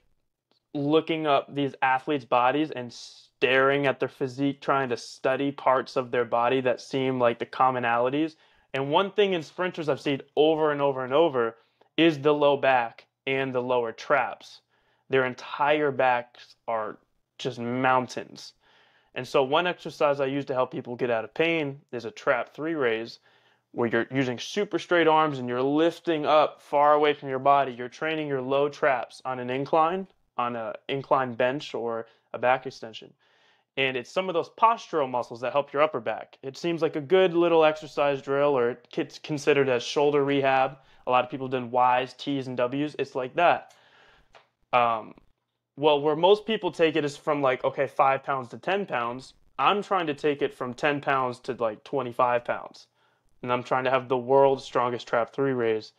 looking up these athletes' bodies and staring at their physique, trying to study parts of their body that seem like the commonalities. And one thing in sprinters I've seen over and over and over is the low back and the lower traps. Their entire backs are just mountains. And so one exercise I use to help people get out of pain is a trap 3 raise, where you're using super straight arms and you're lifting up far away from your body. You're training your low traps on an incline, on an incline bench or a back extension. And it's some of those postural muscles that help your upper back. It seems like a good little exercise drill, or it's considered as shoulder rehab. A lot of people done Y's, T's, and W's. It's like that. Well, where most people take it is from like, okay, 5 pounds to 10 pounds. I'm trying to take it from 10 pounds to like 25 pounds. And I'm trying to have the world's strongest trap 3 raise,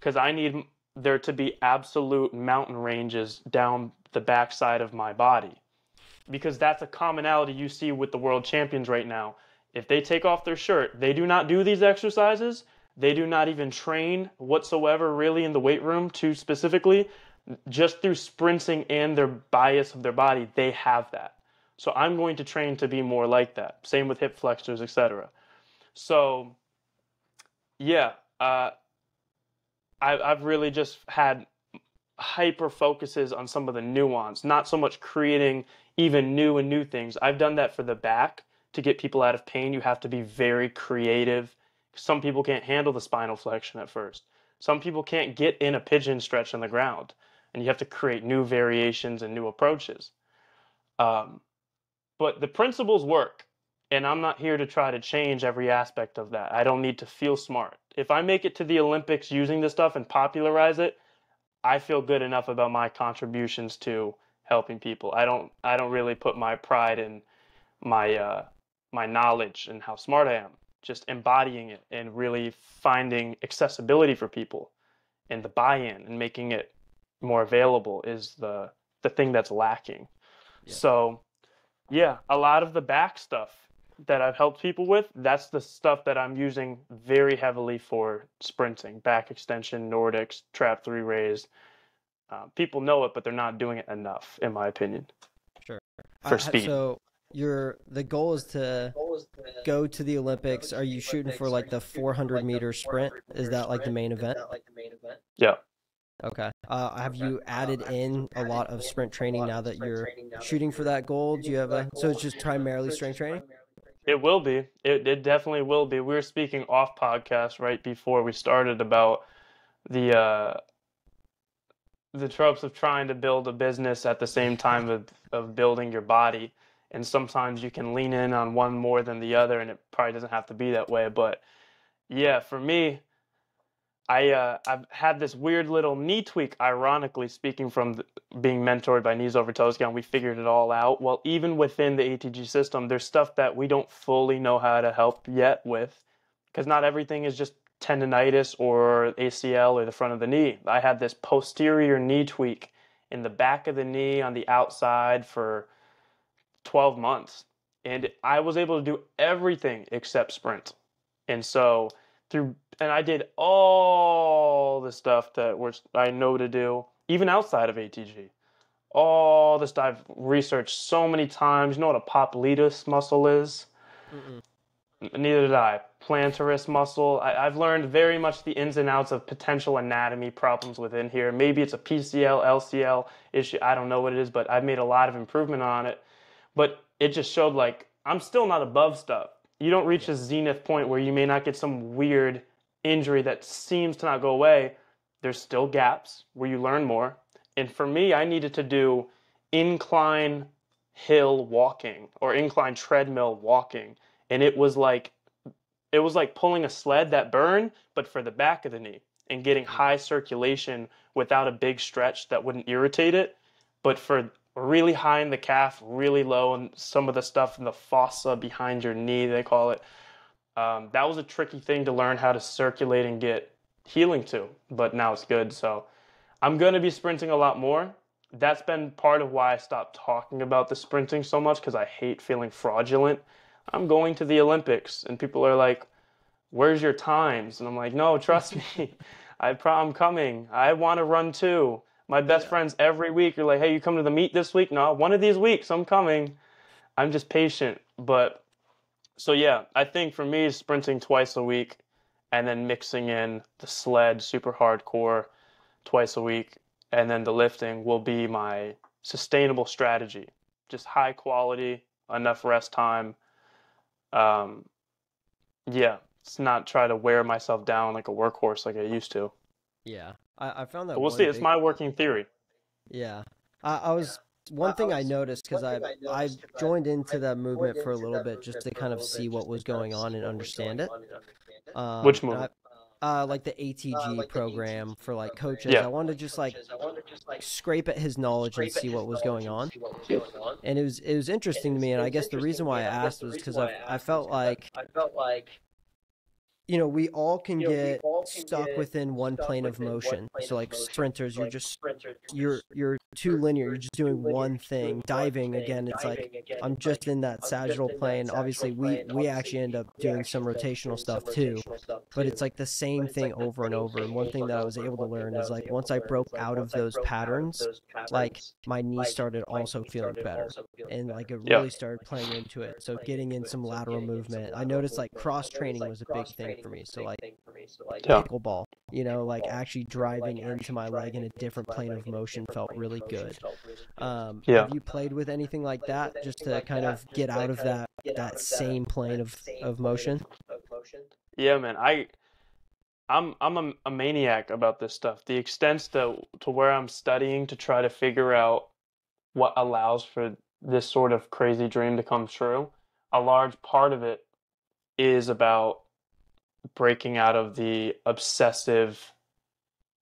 because I need there to be absolute mountain ranges down the backside of my body. Because that's a commonality you see with the world champions right now. If they take off their shirt, they do not do these exercises. They do not even train whatsoever really in the weight room too specifically. Just through sprinting and their bias of their body, they have that. So I'm going to train to be more like that. Same with hip flexors, etc. So yeah, I've really just had hyper focuses on some of the nuance, not so much creating even new things. I've done that for the back. To get people out of pain, you have to be very creative. Some people can't handle the spinal flexion at first. Some people can't get in a pigeon stretch on the ground, and you have to create new variations and new approaches. But the principles work, and I'm not here to try to change every aspect of that. I don't need to feel smart. If I make it to the Olympics using this stuff and popularize it, I feel good enough about my contributions to helping people. I don't really put my pride in my my knowledge and how smart I am. Just embodying it and really finding accessibility for people, and the buy-in and making it more available is the thing that's lacking. Yeah. So yeah, a lot of the back stuff that I've helped people with, that's the stuff that I'm using very heavily for sprinting, back extension, Nordics, trap 3 raise. People know it, but they're not doing it enough, in my opinion. Sure. For speed. So the goal is to go to the Olympics. Are you shooting for like the 400-meter sprint? Is that like the main event? Yeah. Okay. Have you added in a lot of sprint training now that you're shooting for that goal? Do you have so it's just primarily strength training? It will be. It definitely will be. We were speaking off podcast right before we started about the tropes of trying to build a business at the same time of building your body. And sometimes you can lean in on one more than the other, and it probably doesn't have to be that way. But yeah, for me, I've had this weird little knee tweak, ironically speaking, from being mentored by Knees Over Toes Again. We figured it all out. Well, even within the ATG system, there's stuff that we don't fully know how to help yet with, because not everything is just tendonitis or ACL or the front of the knee. I had this posterior knee tweak in the back of the knee on the outside for 12 months. And I was able to do everything except sprint. And so I did all the stuff that I know to do, even outside of ATG. All the stuff I've researched so many times. You know what a popliteus muscle is? Mm-mm. Neither did I. Plantaris muscle. I've learned very much the ins and outs of potential anatomy problems within here. Maybe it's a PCL, LCL issue. I don't know what it is, but I've made a lot of improvement on it. But it just showed like I'm still not above stuff. You don't reach a zenith point where you may not get some weird injury that seems to not go away. There's still gaps where you learn more. And for me, I needed to do incline hill walking or incline treadmill walking. And it was like pulling a sled that burned, but for the back of the knee, and getting high circulation without a big stretch that wouldn't irritate it, but for really high in the calf, really low, and some of the stuff in the fossa behind your knee, they call it. That was a tricky thing to learn how to circulate and get healing to, but now it's good. So I'm going to be sprinting a lot more. That's been part of why I stopped talking about the sprinting so much, because I hate feeling fraudulent. I'm going to the Olympics, and people are like, where's your times? And I'm like, no, trust me, I'm coming. I want to run too. My best friends every week are like, hey, you come to the meet this week? No, one of these weeks I'm coming. I'm just patient. But so yeah, I think for me, sprinting twice a week and then mixing in the sled super hardcore twice a week and then the lifting will be my sustainable strategy. Just high quality, enough rest time. Um, yeah, it's not try to wear myself down like a workhorse like I used to. Yeah, I found that But we'll see. one It's big. my working theory. Yeah, I was one thing I noticed because I joined into that movement for a little bit just to kind of see what was going on and understand it. Which And movement? like the ATG program for like coaches. Yeah. I wanted to just like scrape at his knowledge and see what was going on. And it was interesting to me. And I guess the reason why I asked was because I felt like we all can get stuck within one plane of motion. So like sprinters, you're too linear. You're just doing one thing. Diving again, it's like I'm just in that sagittal plane. Obviously, we actually end up doing some rotational stuff too, but it's like the same thing over and over. And one thing that I was able to learn is like once I broke out of those patterns, like my knees started also feeling better. And like it Yeah. really started playing into it. So getting in some lateral movement. I noticed like cross training was a big thing for me. So like Yeah. pickleball, like actually driving into my leg in a different plane of motion felt really good. Yeah. Have you played with anything like that just to kind of get out of that same plane of motion? Yeah, man. I'm a maniac about this stuff. The extent to where I'm studying to try to figure out what allows for this sort of crazy dream to come true. A large part of it is about breaking out of the obsessive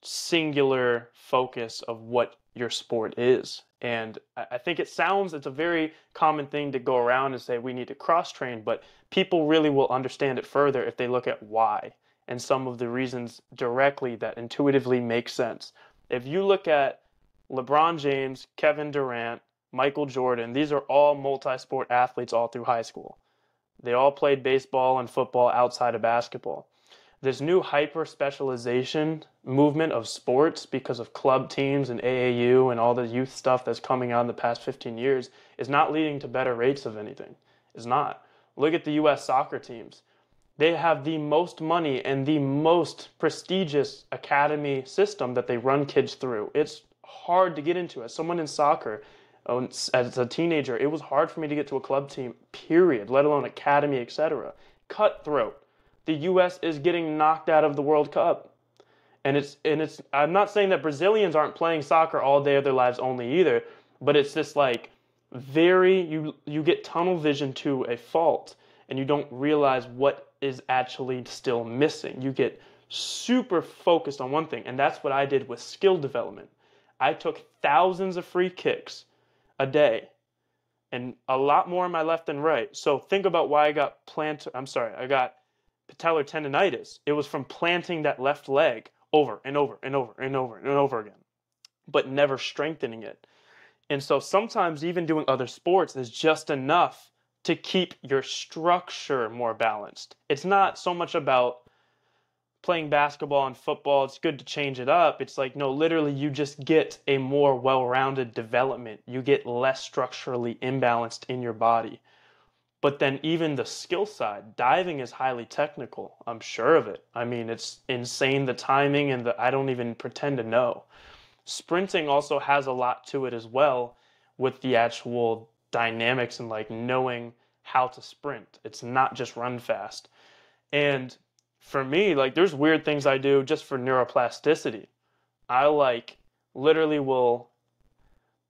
singular focus of what your sport is. And I think it's a very common thing to go around and say we need to cross train, but people really will understand it further if they look at why and some of the reasons directly that intuitively make sense. If you look at LeBron James, Kevin Durant, Michael Jordan, these are all multi sport athletes all through high school. They all played baseball and football outside of basketball. This new hyper specialization movement of sports because of club teams and AAU and all the youth stuff that's coming out in the past 15 years is not leading to better rates of anything. It's not. Look at the US soccer teams. They have the most money and the most prestigious academy system that they run kids through. It's hard to get into. As someone in soccer, as a teenager, it was hard for me to get to a club team, period, let alone academy, etc. Cutthroat. The US is getting knocked out of the World Cup. And it's I'm not saying that Brazilians aren't playing soccer all day of their lives only either, but it's this like you get tunnel vision to a fault and you don't realize what is actually still missing. You get super focused on one thing, and that's what I did with skill development. I took thousands of free kicks a day and a lot more in my left and right. So think about why I got I got patellar tendonitis. It was from planting that left leg over and over and over and over and over again, but never strengthening it. And so sometimes even doing other sports is just enough to keep your structure more balanced. It's not so much about playing basketball and football. It's good to change it up. It's like, no, literally, you just get a more well rounded development. You get less structurally imbalanced in your body. But then even the skill side, diving is highly technical. I'm sure of it. I mean, it's insane the timing and I don't even pretend to know. Sprinting also has a lot to it as well with the actual dynamics and like knowing how to sprint. It's not just run fast. And for me, like there's weird things I do just for neuroplasticity. I like literally will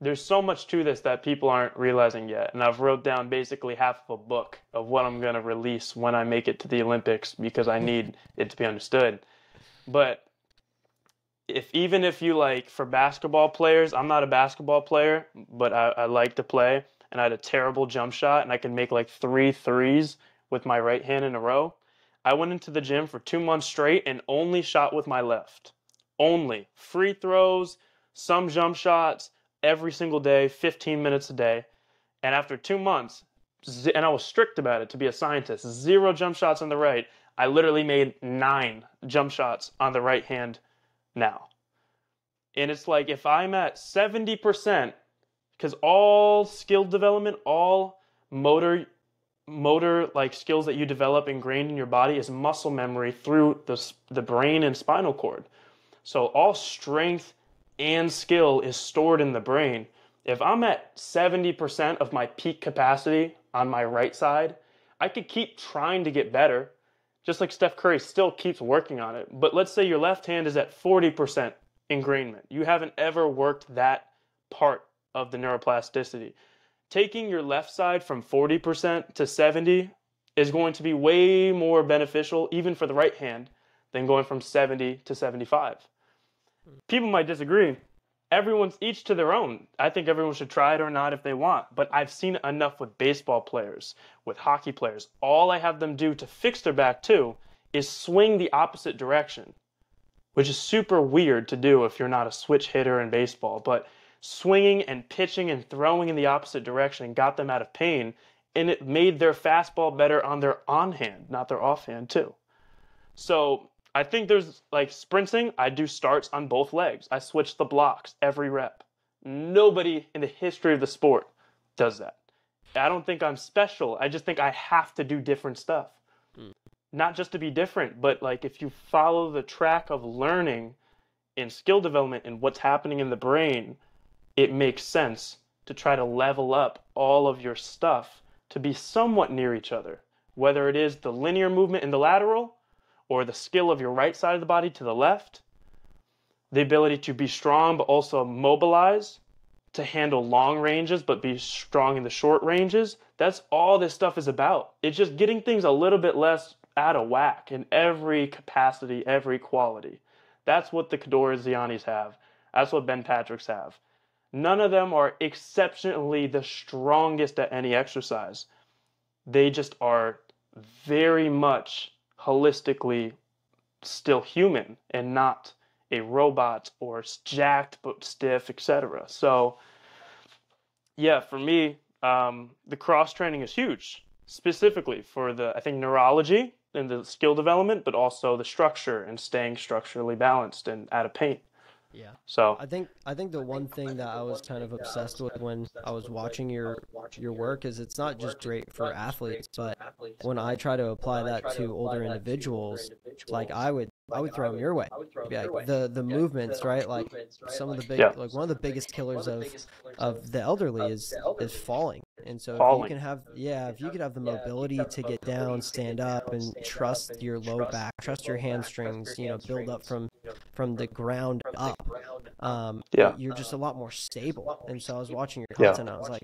there's so much to this that people aren't realizing yet. And I've wrote down basically half of a book of what I'm going to release when I make it to the Olympics because I need it to be understood. But even if you like, for basketball players, I'm not a basketball player, but I like to play, and I had a terrible jump shot, and I can make like 3 threes with my right hand in a row. I went into the gym for 2 months straight and only shot with my left. Only. Free throws, some jump shots, every single day, 15 minutes a day. And after 2 months, and I was strict about it to be a scientist, 0 jump shots on the right. I literally made 9 jump shots on the right hand now. And it's like, if I'm at 70%, because all skill development, all motor like skills that you develop ingrained in your body is muscle memory through the brain and spinal cord. So all strength and skill is stored in the brain. If I'm at 70% of my peak capacity on my right side, I could keep trying to get better, just like Steph Curry still keeps working on it. But let's say your left hand is at 40% ingrainment. You haven't ever worked that part of the neuroplasticity. Taking your left side from 40% to 70 is going to be way more beneficial, even for the right hand, than going from 70 to 75. People might disagree. Everyone's each to their own. I think everyone should try it or not if they want. But I've seen enough with baseball players, with hockey players. All I have them do to fix their back too is swing the opposite direction, which is super weird to do if you're not a switch hitter in baseball. But swinging and pitching and throwing in the opposite direction got them out of pain, and it made their fastball better on their on hand, not their off hand too. So I think there's like sprinting, I do starts on both legs. I switch the blocks every rep. Nobody in the history of the sport does that. I don't think I'm special. I just think I have to do different stuff. Not just to be different, but like if you follow the track of learning and skill development and what's happening in the brain, it makes sense to try to level up all of your stuff to be somewhat near each other. Whether it is the linear movement in the lateral, or the skill of your right side of the body to the left, the ability to be strong but also mobilize, to handle long ranges but be strong in the short ranges. That's all this stuff is about. It's just getting things a little bit less out of whack in every capacity, every quality. That's what the Kadora Zianis have. That's what Ben Patricks have. None of them are exceptionally the strongest at any exercise. They just are very much holistically still human and not a robot or jacked but stiff, etc. So yeah, for me, the cross training is huge, specifically for I think neurology and the skill development, but also the structure and staying structurally balanced and out of pain. Yeah. So I think the one thing that I was kind of obsessed with when I was watching your work is it's not just great for athletes, but when I try to apply that to older individuals, like I would throw them your way. Be like the movements, right? Like some of the big, yeah, like one of the biggest killers of the elderly is falling. And so if you falling. can have, if you could have the mobility to get down, stand up, and trust your low back, trust your hamstrings, build up from the ground up, Yeah, you're just a lot more stable. And so I was watching your yeah, content, I was like,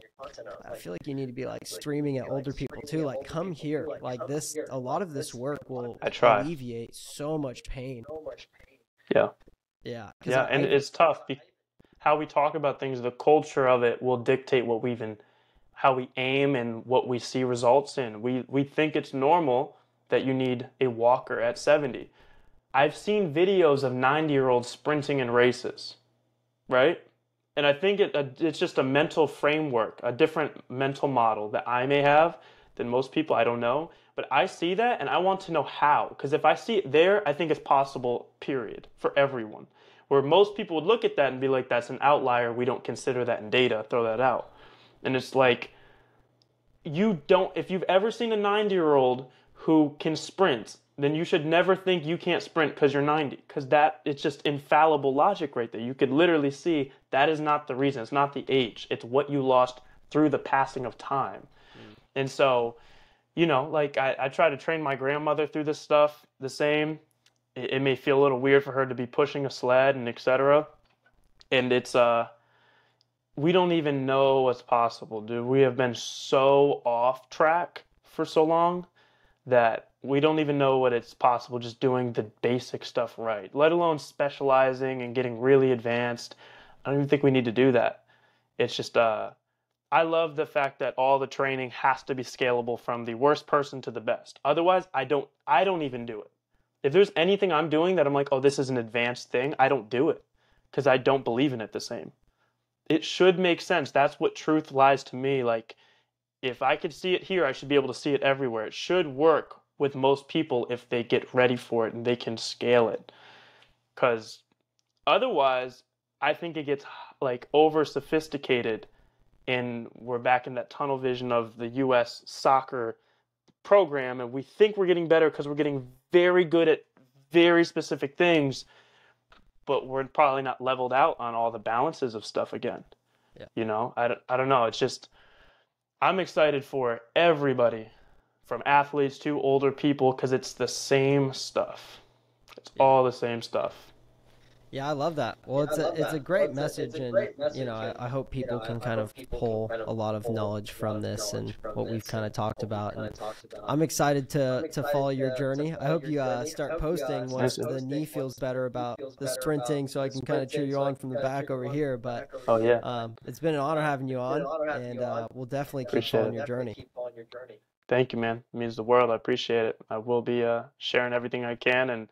I feel like you need to be like screaming at older people too, like come here, like this. A lot of this work will I try. alleviate so much pain. Yeah, Yeah, yeah, and it's tough. How we talk about things, the culture of it will dictate how we aim and what we see results in. We think it's normal that you need a walker at 70. I've seen videos of 90-year-olds sprinting in races, right? And I think it's just a mental framework, a different mental model that I may have than most people. I don't know. But I see that and I want to know how. Because if I see it there, I think it's possible, period, for everyone. Where most people would look at that and be like, that's an outlier. We don't consider that in data. Throw that out. And it's like, if you've ever seen a 90-year-old who can sprint, then you should never think you can't sprint because you're 90. Because it's just infallible logic right there. You could literally see that is not the reason. It's not the age. It's what you lost through the passing of time. And so, like I try to train my grandmother through this stuff the same. It may feel a little weird for her to be pushing a sled and etc. And it's we don't even know what's possible, dude. We have been so off track for so long that we don't even know what it's possible just doing the basic stuff right, let alone specializing and getting really advanced. I don't even think we need to do that. It's just I love the fact that all the training has to be scalable from the worst person to the best. Otherwise, I don't even do it. If there's anything I'm doing that I'm like, "Oh, this is an advanced thing," I don't do it because I don't believe in it the same. It should make sense. That's what truth lies to me. Like, if I could see it here, I should be able to see it everywhere. It should work with most people if they get ready for it and they can scale it. Because otherwise, I think it gets like over sophisticated, and we're back in that tunnel vision of the US soccer program, and we think we're getting better because we're getting very good at very specific things, but we're probably not leveled out on all the balances of stuff again. Yeah. I don't know. It's just, I'm excited for everybody, from athletes to older people, because it's the same stuff. It's all the same stuff. Yeah, I love that. Well, it's a great message, and I hope people can kind of pull a lot of knowledge from this and what we've kind of talked about. And I'm excited to follow your journey. I hope you start posting once the knee feels better about the sprinting, so I can kind of cheer you on from the back over here. But Oh yeah, it's been an honor having you on, and we'll definitely keep following your journey. thank you, man. It means the world. I appreciate it. I will be sharing everything I can, and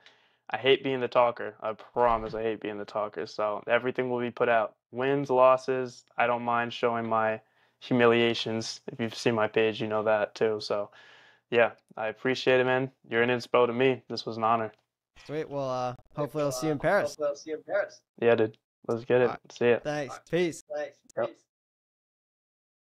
I hate being the talker. I promise I hate being the talker. So everything will be put out. Wins, losses. I don't mind showing my humiliations. If you've seen my page, you know that too. So yeah, I appreciate it, man. You're an inspo to me. This was an honor. Sweet. Well, hopefully I'll see you in Paris. Yeah, dude. Let's get it. All right. See ya. Thanks. Peace. Yep.